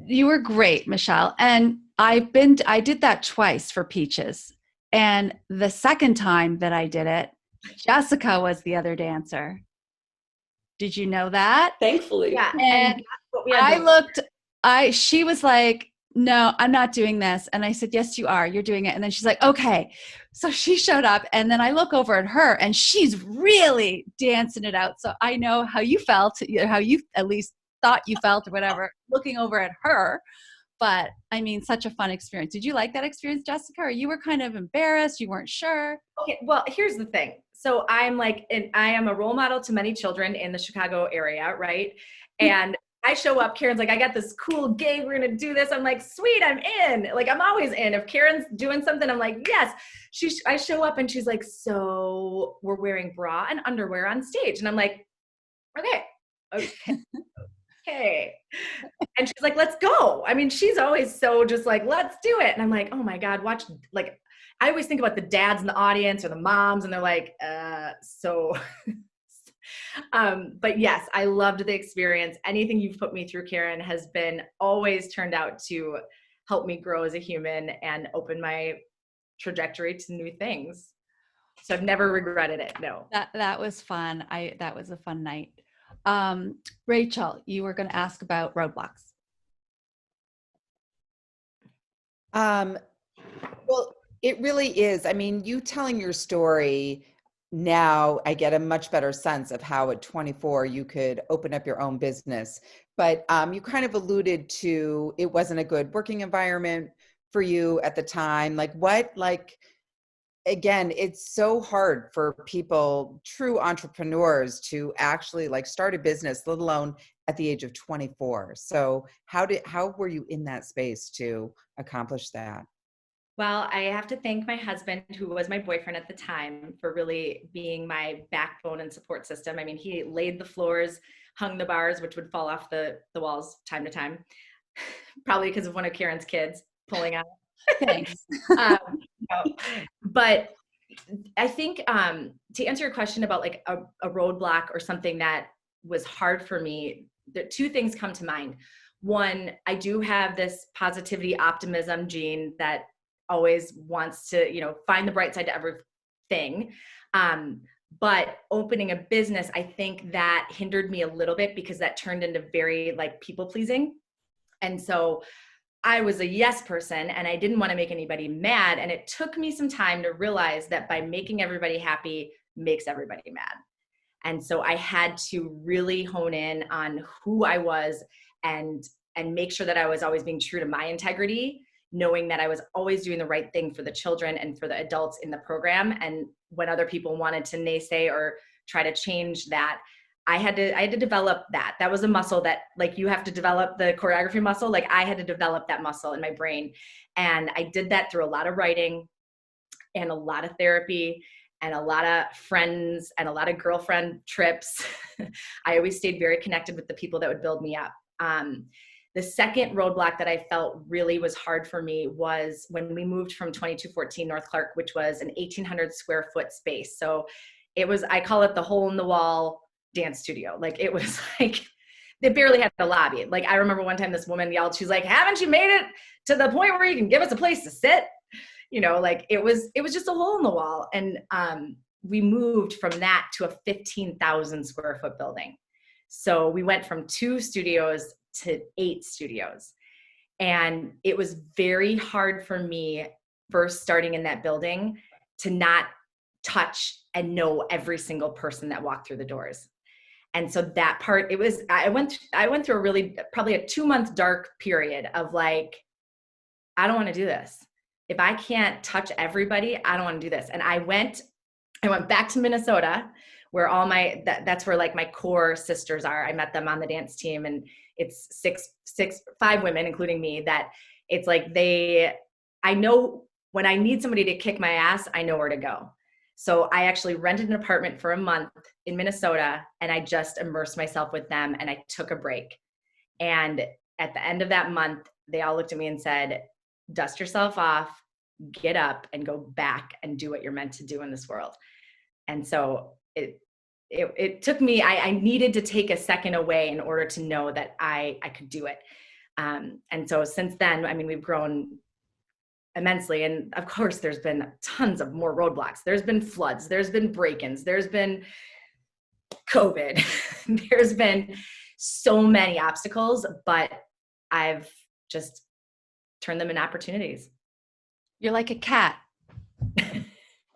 You were great, Michelle. And I did that twice for Peaches. And the second time that I did it, Jessica was the other dancer. Did you know that? Thankfully. Yeah. And she was like, no, I'm not doing this. And I said, yes, you are. You're doing it. And then she's like, okay. So she showed up and then I look over at her and she's really dancing it out. So I know how you felt, how you at least thought you felt or whatever, looking over at her. But I mean, such a fun experience. Did you like that experience, Jessica? Or you were kind of embarrassed? You weren't sure? Okay, well, here's the thing. So I am a role model to many children in the Chicago area, right? And I show up, Karen's like, I got this cool gig, we're gonna do this. I'm like, sweet, I'm in. Like, I'm always in. If Karen's doing something, I'm like, yes. I show up and she's like, so we're wearing bra and underwear on stage. And I'm like, okay. And she's like, let's go. I mean, she's always so just like, let's do it. And I'm like, oh my God, watch, like, I always think about the dads in the audience or the moms and they're like, but yes, I loved the experience. Anything you've put me through, Karen, has been always turned out to help me grow as a human and open my trajectory to new things. So I've never regretted it. No. That was fun. That was a fun night. Rachel, you were going to ask about Roadblocks. Well, it really is. I mean, you telling your story now I get a much better sense of how at 24 you could open up your own business. But you kind of alluded to it wasn't a good working environment for you at the time. Again, it's so hard for people, true entrepreneurs, to actually start a business, let alone at the age of 24. So how were you in that space to accomplish that? Well, I have to thank my husband, who was my boyfriend at the time, for really being my backbone and support system. I mean, he laid the floors, hung the bars, which would fall off the walls time to time, probably because of one of Karen's kids pulling out. Thanks. No. But I think to answer your question about a roadblock or something that was hard for me, two things come to mind. One, I do have this positivity optimism gene that always wants to, find the bright side to everything. But opening a business, I think that hindered me a little bit because that turned into very people pleasing. And so I was a yes person and I didn't want to make anybody mad. And it took me some time to realize that by making everybody happy makes everybody mad. And so I had to really hone in on who I was and make sure that I was always being true to my integrity, knowing that I was always doing the right thing for the children and for the adults in the program. And when other people wanted to naysay or try to change that, I had to develop that. That was a muscle that you have to develop the choreography muscle. I had to develop that muscle in my brain. And I did that through a lot of writing and a lot of therapy and a lot of friends and a lot of girlfriend trips. I always stayed very connected with the people that would build me up. The second roadblock that I felt really was hard for me was when we moved from 2214 North Clark, which was an 1,800 square foot space. So it was, I call it the hole in the wall dance studio. It was they barely had a lobby. I remember one time this woman yelled, she's like, haven't you made it to the point where you can give us a place to sit? It was just a hole in the wall. And we moved from that to a 15,000 square foot building. So we went from 2 studios to 8 studios. And it was very hard for me first starting in that building to not touch and know every single person that walked through the doors. And so that part, I went through probably a 2-month dark period of I don't want to do this. If I can't touch everybody, I don't want to do this. And I went back to Minnesota, where that's where my core sisters are. I met them on the dance team, and it's 5 women, including me, that it's I know when I need somebody to kick my ass, I know where to go. So I actually rented an apartment for a month in Minnesota, and I just immersed myself with them, and I took a break. And at the end of that month, they all looked at me and said, dust yourself off, get up, and go back and do what you're meant to do in this world. And so it took me, I needed to take a second away in order to know that I could do it. And so since then, we've grown immensely. And of course, there's been tons of more roadblocks. There's been floods, there's been break-ins, there's been COVID, there's been so many obstacles, but I've just turned them into opportunities. You're like a cat.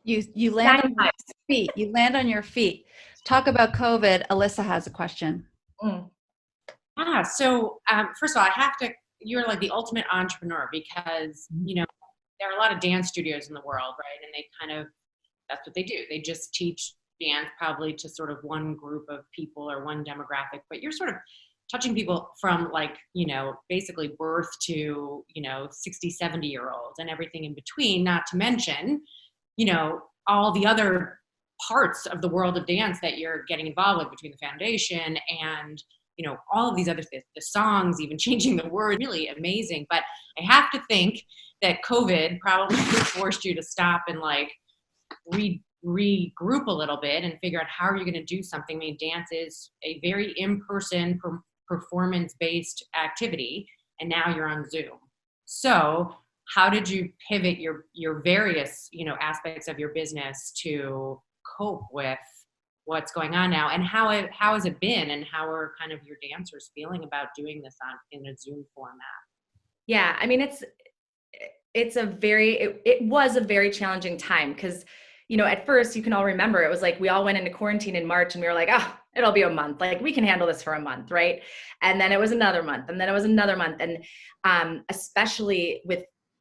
You land on your feet. You land on your feet. Talk about COVID. Alyssa has a question. So first of all, you're like the ultimate entrepreneur because, there are a lot of dance studios in the world, right? And they that's what they do. They just teach dance probably to sort of one group of people or one demographic, but you're sort of touching people from basically birth to, 60, 70-year-olds and everything in between, not to mention, all the other parts of the world of dance that you're getting involved with between the foundation and, all of these other things, the songs, even changing the words, really amazing. But I have to think that COVID probably forced you to stop and regroup a little bit and figure out how are you going to do something. Dance is a very in-person performance-based activity, and now you're on Zoom. So how did you pivot your various, aspects of your business to cope with what's going on now, and how has it been, and how are kind of your dancers feeling about doing this in a Zoom format? Yeah, it was a very challenging time because, at first you can all remember, it was like we all went into quarantine in March and we were like, oh, it'll be a month. Like we can handle this for a month, right? And then it was another month, and then it was another month. And especially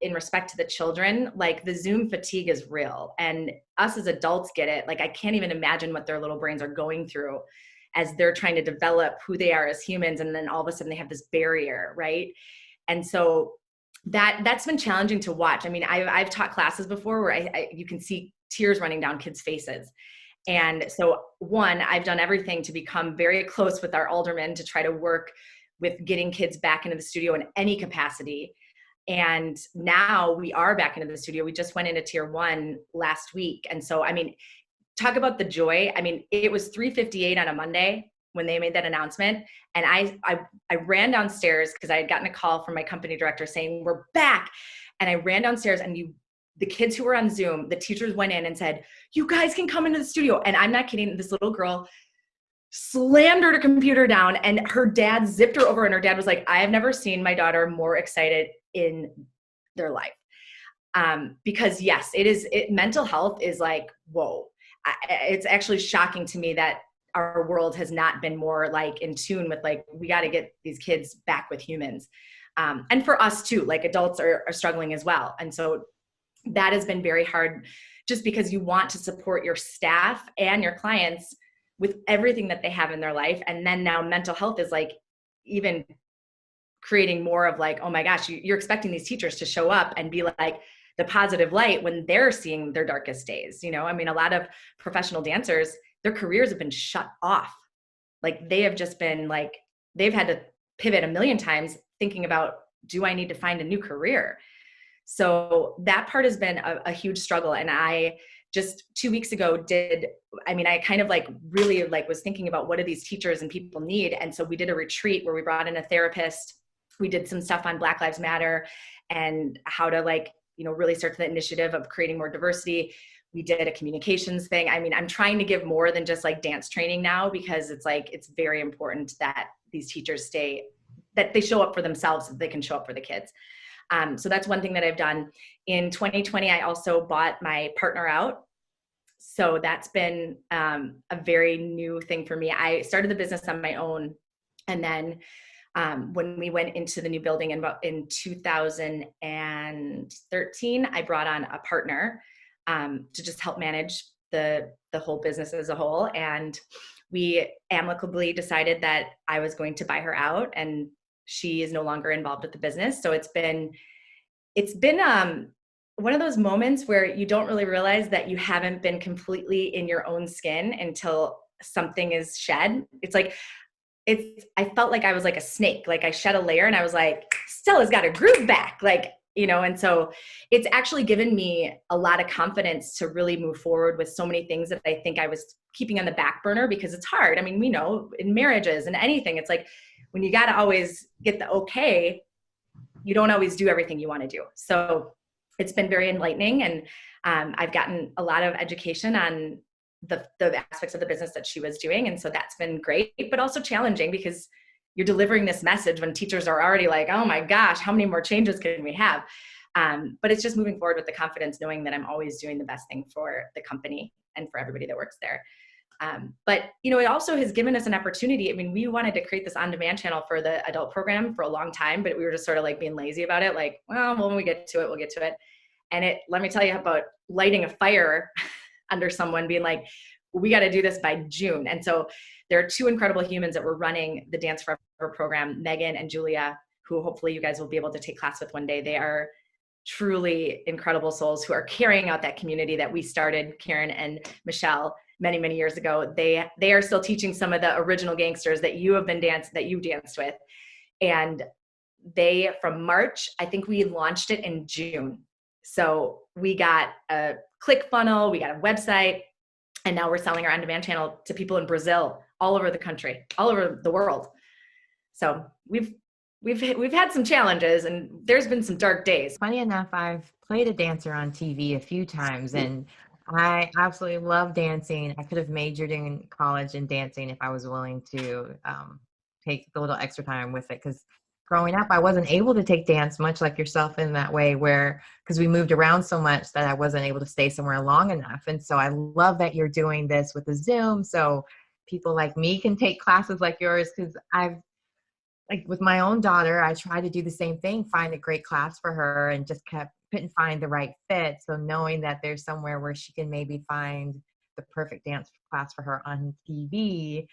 in respect to the children, like the Zoom fatigue is real. And us as adults get it. Like I can't even imagine what their little brains are going through as they're trying to develop who they are as humans. And then all of a sudden they have this barrier, right? And so that's been challenging to watch. I mean, I've taught classes before where you can see tears running down kids' faces. And so one, I've done everything to become very close with our aldermen to try to work with getting kids back into the studio in any capacity. And now we are back into the studio. We just went into tier 1 last week. And so, I mean, talk about the joy. I mean, it was 3:58 on a Monday when they made that announcement. And I ran downstairs because I had gotten a call from my company director saying, we're back. And I ran downstairs, and the kids who were on Zoom, the teachers went in and said, you guys can come into the studio. And I'm not kidding. This little girl slammed her computer down, and her dad zipped her over, and her dad was like, I have never seen my daughter more excited in their life. Because yes, mental health is like, whoa. It's actually shocking to me that our world has not been more like in tune with like, we got to get these kids back with humans. And for us too, like adults are struggling as well. And so that has been very hard, just because you want to support your staff and your clients with everything that they have in their life. And then now mental health is like even creating more of like, oh my gosh, you're expecting these teachers to show up and be like the positive light when they're seeing their darkest days. I mean, a lot of professional dancers, their careers have been shut off. Like they have just been like, they've had to pivot a million times thinking about, do I need to find a new career? So that part has been a huge struggle. And I just 2 weeks ago I kind of like really like was thinking about what do these teachers and people need. And so we did a retreat where we brought in a therapist. We did some stuff on Black Lives Matter and how to like, really start the initiative of creating more diversity. We did a communications thing. I mean, I'm trying to give more than just like dance training now, because it's like, it's very important that these teachers that they show up for themselves so that they can show up for the kids. So that's one thing that I've done. In 2020, I also bought my partner out. So that's been a very new thing for me. I started the business on my own. And then when we went into the new building in 2013, I brought on a partner to just help manage the whole business as a whole. And we amicably decided that I was going to buy her out, and she is no longer involved with the business. So it's been one of those moments where you don't really realize that you haven't been completely in your own skin until something is shed. I felt like I was like a snake, like I shed a layer and I was like, Stella's got her groove back. Like, and so it's actually given me a lot of confidence to really move forward with so many things that I think I was keeping on the back burner, because it's hard. I mean, we know in marriages and anything, it's like when you got to always get the okay, you don't always do everything you want to do. So it's been very enlightening. And I've gotten a lot of education on the aspects of the business that she was doing. And so that's been great, but also challenging, because you're delivering this message when teachers are already like, oh my gosh, how many more changes can we have? But it's just moving forward with the confidence, knowing that I'm always doing the best thing for the company and for everybody that works there. But, it also has given us an opportunity. I mean, we wanted to create this on-demand channel for the adult program for a long time, but we were just sort of like being lazy about it. Like, well, when we get to it, we'll get to it. And let me tell you about lighting a fire under someone being like, we got to do this by June. And so there are two incredible humans that were running the Dance Forever program, Megan and Julia, who hopefully you guys will be able to take class with one day. They are truly incredible souls who are carrying out that community that we started, Karen and Michelle, many, many years ago. They are still teaching some of the original gangsters that you danced with. And from March, I think we launched it in June. So we got a ClickFunnels, we got a website, and now we're selling our on-demand channel to people in Brazil, all over the country, all over the world. So we've had some challenges, and there's been some dark days. Funny enough, I've played a dancer on TV a few times, and I absolutely love dancing. I could have majored in college in dancing if I was willing to take a little extra time with it, because growing up, I wasn't able to take dance much like yourself in that way where, because we moved around so much that I wasn't able to stay somewhere long enough. And so I love that you're doing this with the Zoom. So people like me can take classes like yours. Cause like with my own daughter, I try to do the same thing, find a great class for her and just couldn't find the right fit. So knowing that there's somewhere where she can maybe find the perfect dance class for her on TV,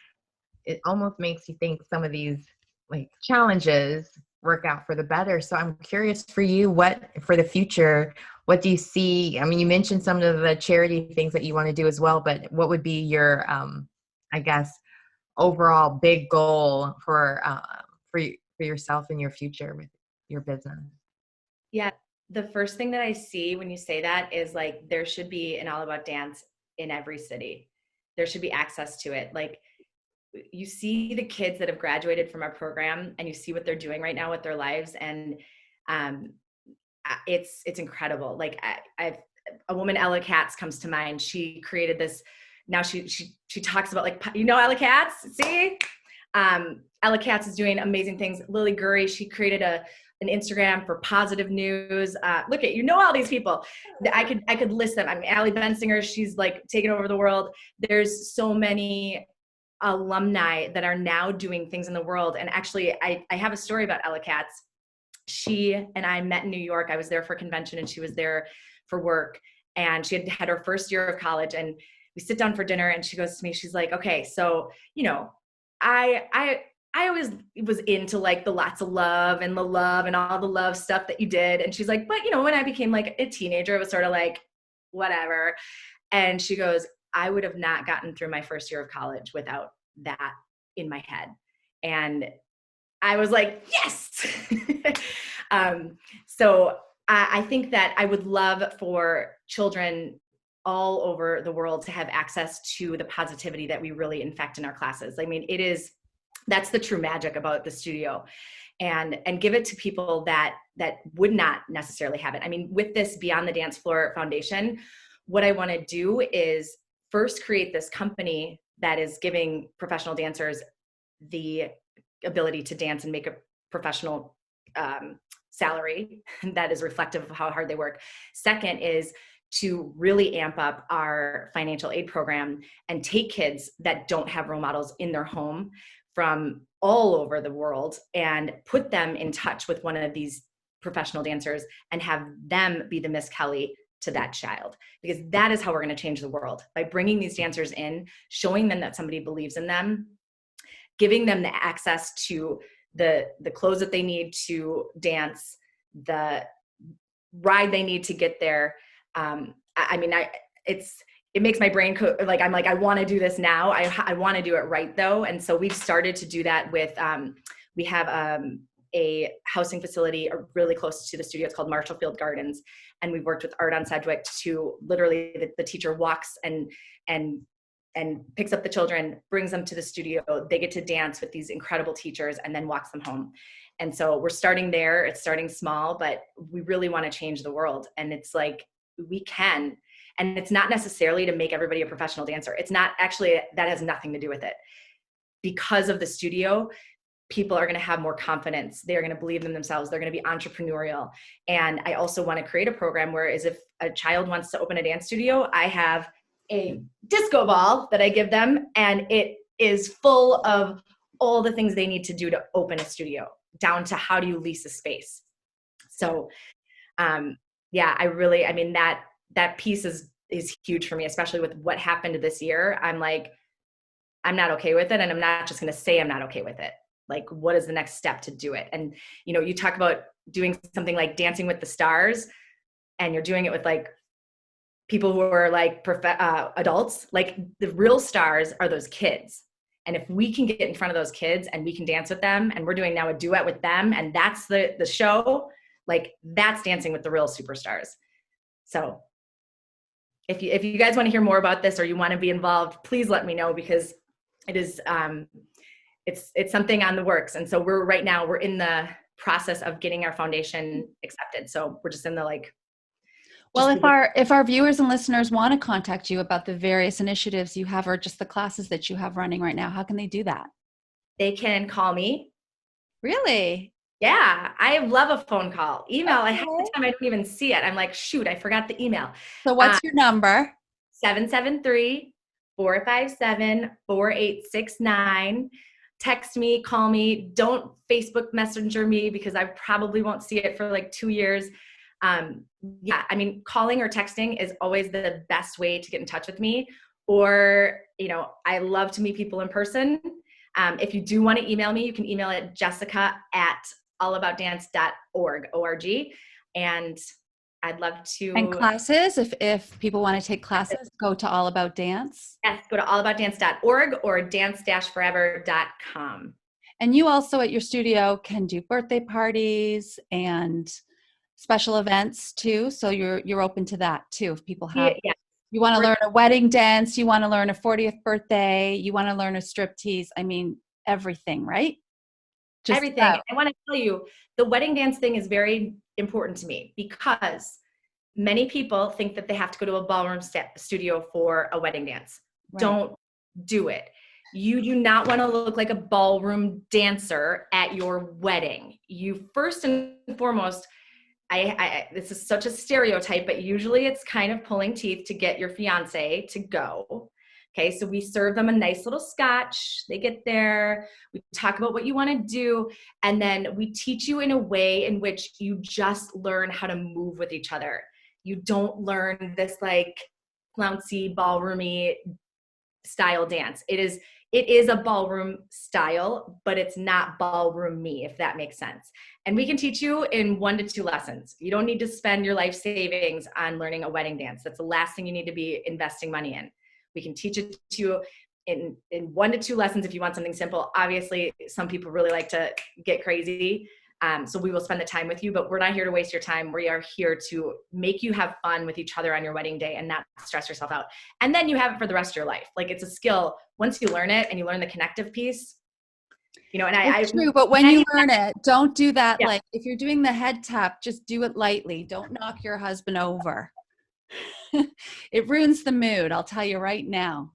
it almost makes you think some of these like challenges work out for the better. So I'm curious for you, what for the future, what do you see? I mean, you mentioned some of the charity things that you want to do as well, but what would be your, I guess, overall big goal for yourself and your future with your business? Yeah. The first thing that I see when you say that is like, there should be an All About Dance in every city. There should be access to it. Like, you see the kids that have graduated from our program and you see what they're doing right now with their lives. And it's incredible. Like I've a woman, Ella Katz, comes to mind. She created this. Now she talks about, like, you know, Ella Katz, see? Ella Katz is doing amazing things. Lily Gurry, she created an Instagram for positive news. Look at, you know, all these people. I could list them. I mean, Allie Bensinger, she's like taking over the world. There's so many alumni that are now doing things in the world. And actually, I have a story about Ella Katz. She and I met in New York. I was there for a convention and she was there for work. And she had her first year of college, and we sit down for dinner and she goes to me, she's like, okay, so, you know, I always was into like the lots of love and all the love stuff that you did. And she's like, but you know, when I became like a teenager, it was sort of like, whatever. And she goes, I would have not gotten through my first year of college without that in my head. And I was like, yes. So I think that I would love for children all over the world to have access to the positivity that we really infect in our classes. I mean, that's the true magic about the studio, and give it to people that would not necessarily have it. I mean, with this Beyond the Dance Floor Foundation, what I want to do is first create this company that is giving professional dancers the ability to dance and make a professional salary that is reflective of how hard they work. Second is to really amp up our financial aid program and take kids that don't have role models in their home from all over the world and put them in touch with one of these professional dancers and have them be the Miss Kelly to that child, because that is how we're going to change the world, by bringing these dancers in, showing them that somebody believes in them, giving them the access to the clothes that they need to dance, the ride they need to get there. It makes my brain I'm like, I want to do this now. I want to do it right though. And so we've started to do that with, we have a housing facility really close to the studio. It's called Marshallfield Gardens. And we've worked with Art on Sedgwick to literally, the teacher walks and picks up the children, brings them to the studio. They get to dance with these incredible teachers and then walks them home. And so we're starting there. It's starting small, but we really want to change the world. And it's like, we can. And it's not necessarily to make everybody a professional dancer. It's not, actually, that has nothing to do with it. Because of the studio, people are going to have more confidence. They're going to believe in themselves. They're going to be entrepreneurial. And I also want to create a program where, as if a child wants to open a dance studio, I have a disco ball that I give them, and it is full of all the things they need to do to open a studio, down to how do you lease a space. So, that piece is huge for me, especially with what happened this year. I'm like, I'm not okay with it. And I'm not just going to say I'm not okay with it. Like, what is the next step to do it? And, you know, you talk about doing something like Dancing with the Stars, and you're doing it with like people who are like adults. Like, the real stars are those kids. And if we can get in front of those kids and we can dance with them, and we're doing now a duet with them, and that's the show, like, that's dancing with the real superstars. So if you guys want to hear more about this, or you want to be involved, please let me know, because it is, it's something on the works. And so we're in the process of getting our foundation accepted. So we're just in the well, if our viewers and listeners want to contact you about the various initiatives you have, or just the classes that you have running right now, how can they do that? They can call me. Really? Yeah, I love a phone call. Email, I half the time I don't even see it. I'm like, shoot, I forgot the email. So what's your number? 773-457-4869. Text me, call me. Don't Facebook Messenger me because I probably won't see it for like 2 years. Yeah, I mean, calling or texting is always the best way to get in touch with me. Or, I love to meet people in person. If you do want to email me, you can email it jessica@allaboutdance.org. And I'd love to. And classes, if people want to take classes, go to All About Dance. Yes, go to allaboutdance.org or dance-forever.com. And you also at your studio can do birthday parties and special events too. So you're open to that too. If people have, you want to learn a wedding dance, you want to learn a 40th birthday, you want to learn a striptease. I mean, everything, right? Just everything. I want to tell you, the wedding dance thing is very important to me because many people think that they have to go to a ballroom studio for a wedding dance. Right. Don't do it. You do not want to look like a ballroom dancer at your wedding. You first and foremost, this is such a stereotype, but usually it's kind of pulling teeth to get your fiance to go. Okay, so we serve them a nice little scotch. They get there. We talk about what you want to do. And then we teach you in a way in which you just learn how to move with each other. You don't learn this like flouncy, ballroomy style dance. It is a ballroom style, but it's not ballroom-y, if that makes sense. And we can teach you in 1 to 2 lessons. You don't need to spend your life savings on learning a wedding dance. That's the last thing you need to be investing money in. We can teach it to you in 1 to 2 lessons if you want something simple. Obviously, some people really like to get crazy. So we will spend the time with you, but we're not here to waste your time. We are here to make you have fun with each other on your wedding day and not stress yourself out. And then you have it for the rest of your life. Like it's a skill. Once you learn it and you learn the connective piece, and it's true, but when you learn it, don't do that. Yeah. Like if you're doing the head tap, just do it lightly. Don't knock your husband over. It ruins the mood. I'll tell you right now.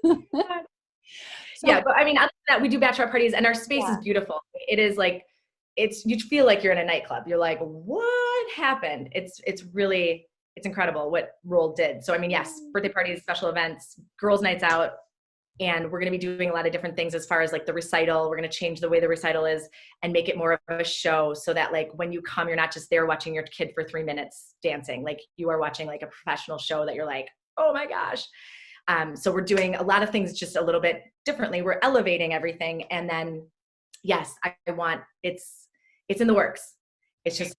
Yeah. But I mean, other than that, we do bachelorette parties and our space is beautiful. It is like, you feel like you're in a nightclub. You're like, what happened? It's incredible what Roll did. So, I mean, yes, birthday parties, special events, girls' nights out, and we're going to be doing a lot of different things as far as like the recital. We're going to change the way the recital is and make it more of a show so that like when you come, you're not just there watching your kid for 3 minutes dancing. Like you are watching like a professional show that you're like, oh my gosh. So we're doing a lot of things just a little bit differently. We're elevating everything. And then, yes, it's in the works. It's just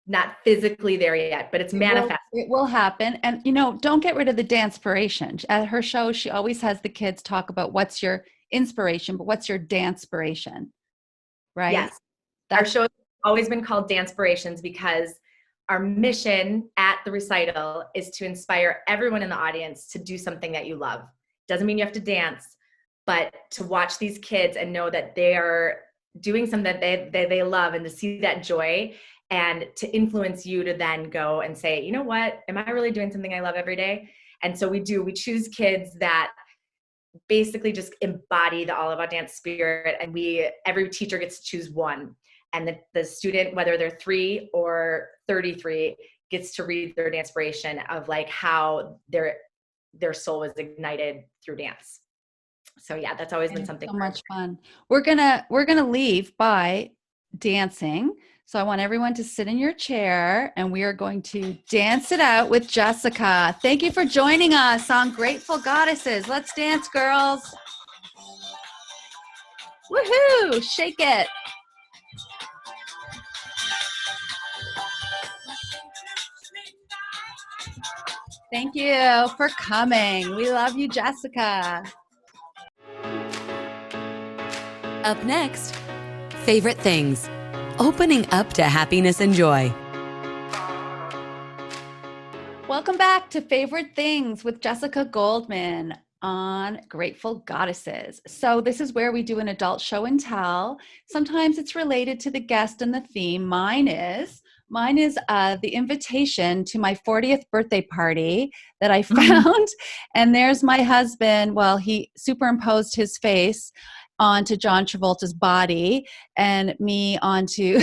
not physically there yet, but it's manifesting. It will happen. And, don't get rid of the dancepiration. At her show, she always has the kids talk about what's your inspiration, but what's your dancepiration, right? Yes. Our show has always been called Dancepirations because our mission at the recital is to inspire everyone in the audience to do something that you love. Doesn't mean you have to dance, but to watch these kids and know that they are doing something that they love and to see that joy and to influence you to then go and say, you know what, am I really doing something I love every day? And so we choose kids that basically just embody the All About Dance spirit. And every teacher gets to choose one. And the student, whether they're 3 or 33, gets to read their dancepiration of like how their soul was ignited through dance. So yeah, that's always been something so much fun. We're gonna leave by dancing. So I want everyone to sit in your chair and we are going to dance it out with Jessica. Thank you for joining us on Grateful Goddesses. Let's dance, girls. Woohoo! Shake it. Thank you for coming. We love you, Jessica. Up next, favorite things. Opening up to happiness and joy. Welcome back to Favorite Things with Jessica Goldman on Grateful Goddesses. So this is where we do an adult show and tell. Sometimes it's related to the guest and the theme. Mine is the invitation to my 40th birthday party that I found. And there's my husband. Well, he superimposed his face onto John Travolta's body and me onto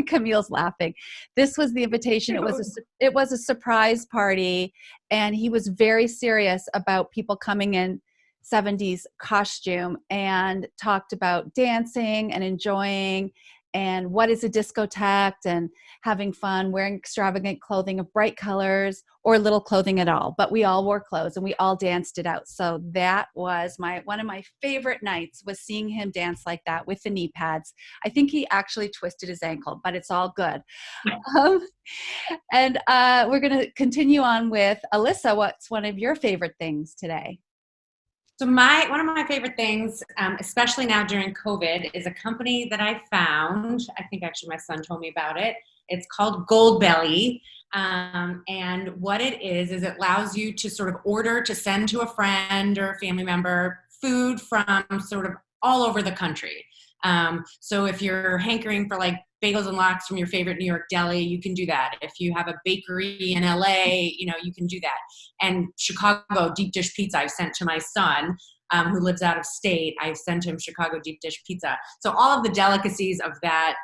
Camille's laughing. This was the invitation. It was a surprise party, and he was very serious about people coming in 70s costume and talked about dancing and enjoying and what is a discotheque and having fun, wearing extravagant clothing of bright colors or little clothing at all. But we all wore clothes and we all danced it out. So that was one of my favorite nights, was seeing him dance like that with the knee pads. I think he actually twisted his ankle, but it's all good. And we're going to continue on with Alyssa. What's one of your favorite things today? So one of my favorite things, especially now during COVID, is a company that I found. I think actually my son told me about it. It's called Goldbelly. And what it is it allows you to sort of order to send to a friend or a family member food from sort of all over the country. So if you're hankering for like bagels and lox from your favorite New York deli, you can do that. If you have a bakery in LA, you can do that. And Chicago deep dish pizza I've sent to my son, who lives out of state. I've sent him Chicago deep dish pizza. So all of the delicacies of that,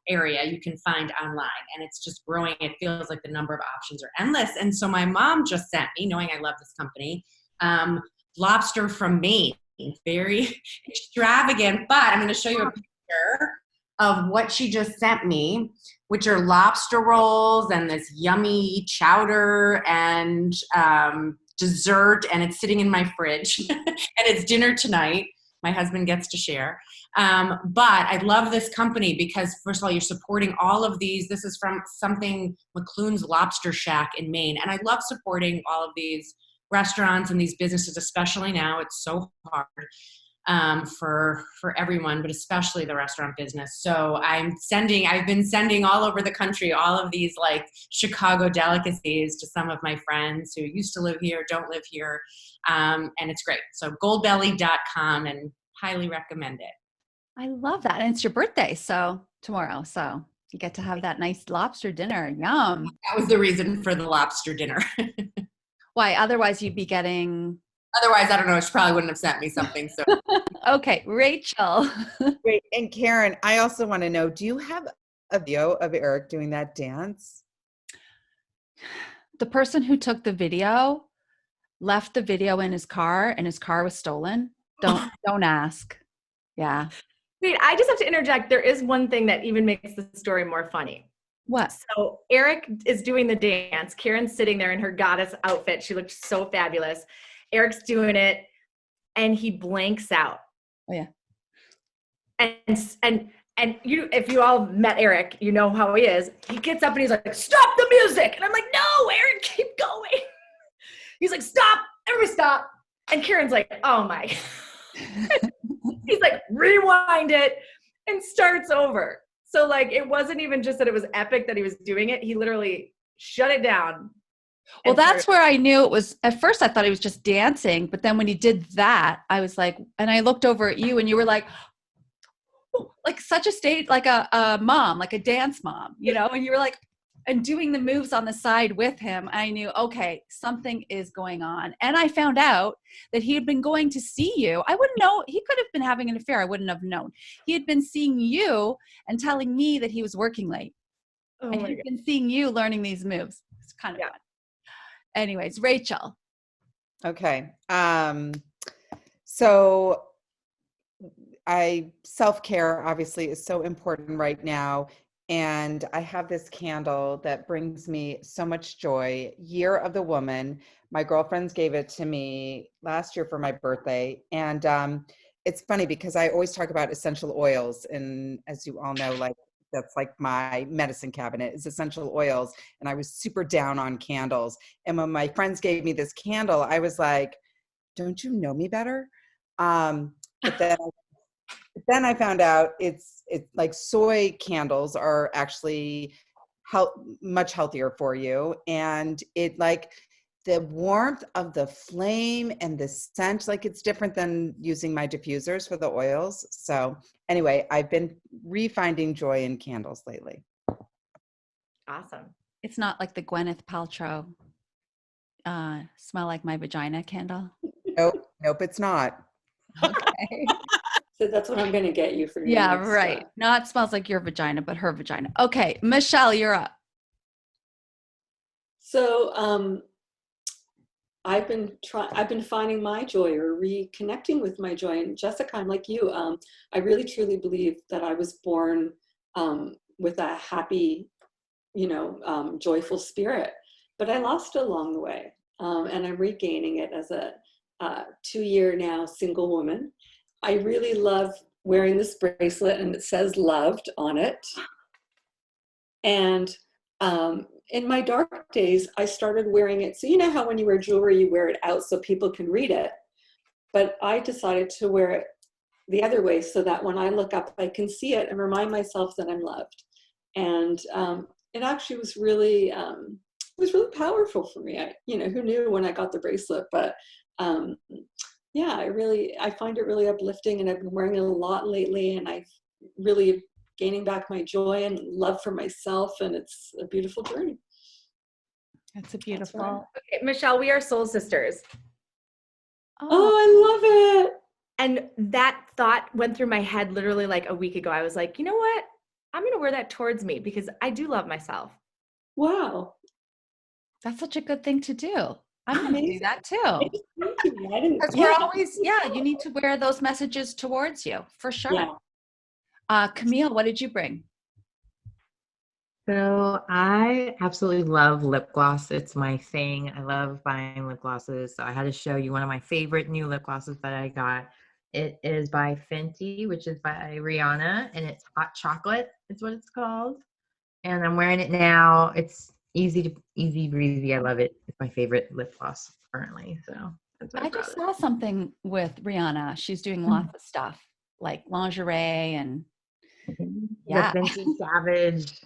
area you can find online, and it's just growing. It feels like the number of options are endless. And so my mom just sent me, knowing I love this company, lobster from Maine. Very extravagant, but I'm going to show you a picture of what she just sent me, which are lobster rolls and this yummy chowder and dessert, and it's sitting in my fridge and it's dinner tonight. My husband gets to share. But I love this company because, first of all, you're supporting all of these. This is from something McClune's Lobster Shack in Maine. And I love supporting all of these restaurants and these businesses, especially now. It's so hard for everyone, but especially the restaurant business. So I've been sending all over the country all of these like Chicago delicacies to some of my friends who used to live here, don't live here, and it's great. So goldbelly.com, and highly recommend it. I love that. And it's your birthday, so tomorrow. So you get to have that nice lobster dinner. Yum. That was the reason for the lobster dinner. Why? Otherwise, you'd be getting... Otherwise, I don't know. She probably wouldn't have sent me something. So, okay, Rachel. Great. And Karen, I also want to know, do you have a video of Eric doing that dance? The person who took the video left the video in his car, and his car was stolen. Don't ask. Yeah. Wait, I just have to interject. There is one thing that even makes the story more funny. What? So Eric is doing the dance. Karen's sitting there in her goddess outfit. She looked so fabulous. Eric's doing it, and he blanks out. Oh yeah. And if you all met Eric, you know how he is. He gets up and he's like, "Stop the music!" And I'm like, "No, Eric, keep going." He's like, "Stop! Everybody stop!" And Karen's like, "Oh my!" He's like, "Rewind it," and starts over. So like, it wasn't even just that it was epic that he was doing it. He literally shut it down. Well, that's where I knew it was. At first I thought he was just dancing, but then when he did that, I was like, and I looked over at you and you were like such a state, like a mom, like a dance mom, and you were like, and doing the moves on the side with him. I knew, okay, something is going on. And I found out that he had been going to see you. I wouldn't know. He could have been having an affair. I wouldn't have known. He had been seeing you and telling me that he was working late. And he'd been seeing you learning these moves. It's kind of fun. Anyways, Rachel. Okay. So self-care obviously is so important right now. And I have this candle that brings me so much joy. Year of the Woman. My girlfriends gave it to me last year for my birthday. And it's funny because I always talk about essential oils. And as you all know, that's like my medicine cabinet is essential oils. And I was super down on candles. And when my friends gave me this candle, I was like, don't you know me better? But then I found out it's like soy candles are actually much healthier for you. And it like the warmth of the flame and the scent, like it's different than using my diffusers for the oils. So anyway, I've been refinding joy in candles lately. Awesome. It's not like the Gwyneth Paltrow smell like my vagina candle. Nope, it's not. Okay. So that's what I'm going to get you for your Yeah, next, right. Not smells like your vagina, but her vagina. Okay, Michelle, you're up. So I've been finding my joy, or reconnecting with my joy. And Jessica, I'm like you. I really truly believe that I was born with a happy, joyful spirit, but I lost it along the way, and I'm regaining it as a 2-year now single woman. I really love wearing this bracelet, and it says "loved" on it. And in my dark days, I started wearing it. So you know how when you wear jewelry, you wear it out so people can read it. But I decided to wear it the other way so that when I look up, I can see it and remind myself that I'm loved. And it actually was really powerful for me. Who knew when I got the bracelet? But yeah, I find it really uplifting, and I've been wearing it a lot lately, and I've really gaining back my joy and love for myself, and it's a beautiful journey. It's a beautiful. Okay, Michelle, we are soul sisters. Oh, I love it. And that thought went through my head literally like a week ago. I was like, you know what? I'm going to wear that towards me because I do love myself. Wow. That's such a good thing to do. I'm going to do that too. Because we're always, you need to wear those messages towards you for sure. Yeah. Camille, what did you bring? So I absolutely love lip gloss. It's my thing. I love buying lip glosses. So I had to show you one of my favorite new lip glosses that I got. It is by Fenty, which is by Rihanna, and it's hot chocolate is what it's called. And I'm wearing it now. It's easy breezy. I love it. It's my favorite lip gloss currently. So I just saw something with Rihanna. She's doing lots of stuff like lingerie and the Fenty Savage.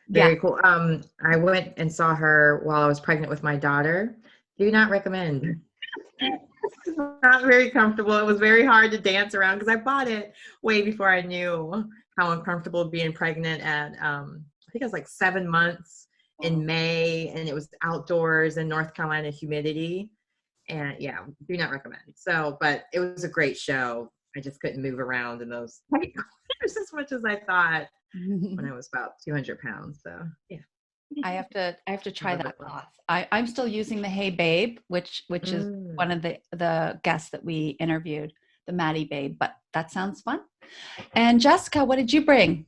Very cool. I went and saw her while I was pregnant with my daughter. Do not recommend. It's not very comfortable. It was very hard to dance around because I bought it way before I knew how uncomfortable being pregnant at I think it was like 7 months in May, and it was outdoors in North Carolina, humidity. And yeah, do not recommend. So, but it was a great show. I just couldn't move around in those tight clothes as much as I thought when I was about 200 pounds. So yeah. I have to try that cloth. I'm still using the Hey Babe, which is one of the guests that we interviewed, the Maddie Babe, but that sounds fun. And Jessica, what did you bring?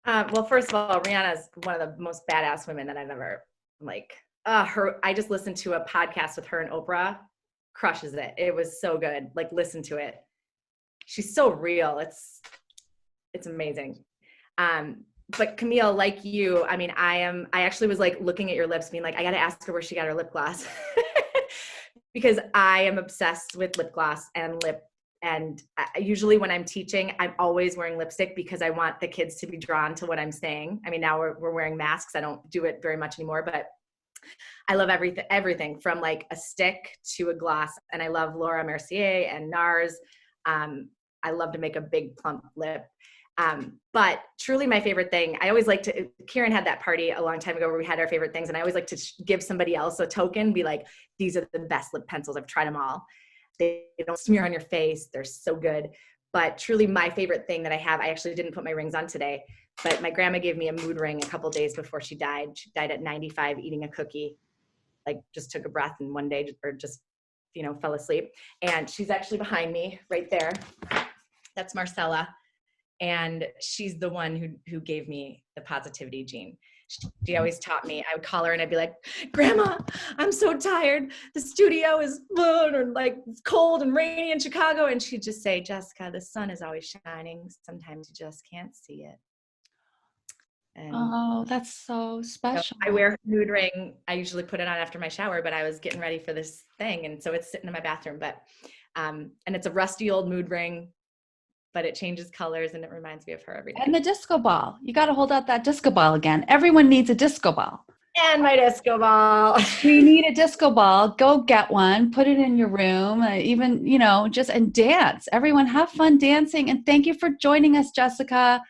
Well, first of all, Rihanna is one of the most badass women that I've ever I just listened to a podcast with her and Oprah. Crushes it. It was so good. Like, listen to it. She's so real. It's amazing. But Camille, like you, I mean, I actually was like looking at your lips being like, I got to ask her where she got her lip gloss because I am obsessed with lip gloss and usually when I'm teaching, I'm always wearing lipstick because I want the kids to be drawn to what I'm saying. I mean, now we're wearing masks. I don't do it very much anymore, but I love everything from like a stick to a gloss. And I love Laura Mercier and NARS. I love to make a big plump lip. But truly my favorite thing, I always like to, Karen had that party a long time ago where we had our favorite things. And I always like to give somebody else a token, be like, these are the best lip pencils. I've tried them all. They don't smear on your face. They're so good. But truly my favorite thing that I have, I actually didn't put my rings on today, but my grandma gave me a mood ring a couple days before she died. She died at 95 eating a cookie, like just took a breath and one day or just, fell asleep. And she's actually behind me right there. That's Marcella. And she's the one who gave me the positivity gene. She always taught me, I would call her and I'd be like, Grandma, I'm so tired. The studio is or like it's cold and rainy in Chicago. And she'd just say, Jessica, the sun is always shining. Sometimes you just can't see it. And that's so special. I wear a mood ring. I usually put it on after my shower, but I was getting ready for this thing. And so it's sitting in my bathroom, but, and it's a rusty old mood ring, but it changes colors and it reminds me of her every day. And the disco ball. You got to hold out that disco ball again. Everyone needs a disco ball. And my disco ball. We need a disco ball. Go get one. Put it in your room. Even, and dance. Everyone have fun dancing. And thank you for joining us, Jessica.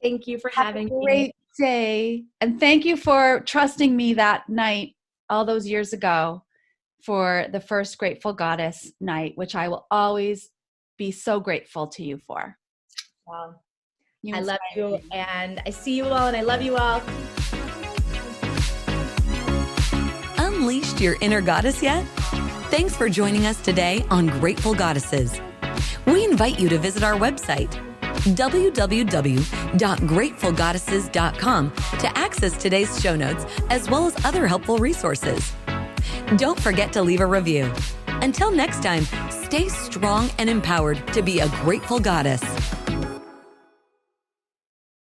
Thank you for having me. Great day. And thank you for trusting me that night, all those years ago, for the first Grateful Goddess night, which I will always be so grateful to you for. Well, You I love inspire you, me. and I see you all, and I love you all. Unleashed your inner goddess yet? Thanks for joining us today on Grateful Goddesses. We invite you to visit our website, www.gratefulgoddesses.com, to access today's show notes as well as other helpful resources. Don't forget to leave a review. Until next time, stay strong and empowered to be a grateful goddess.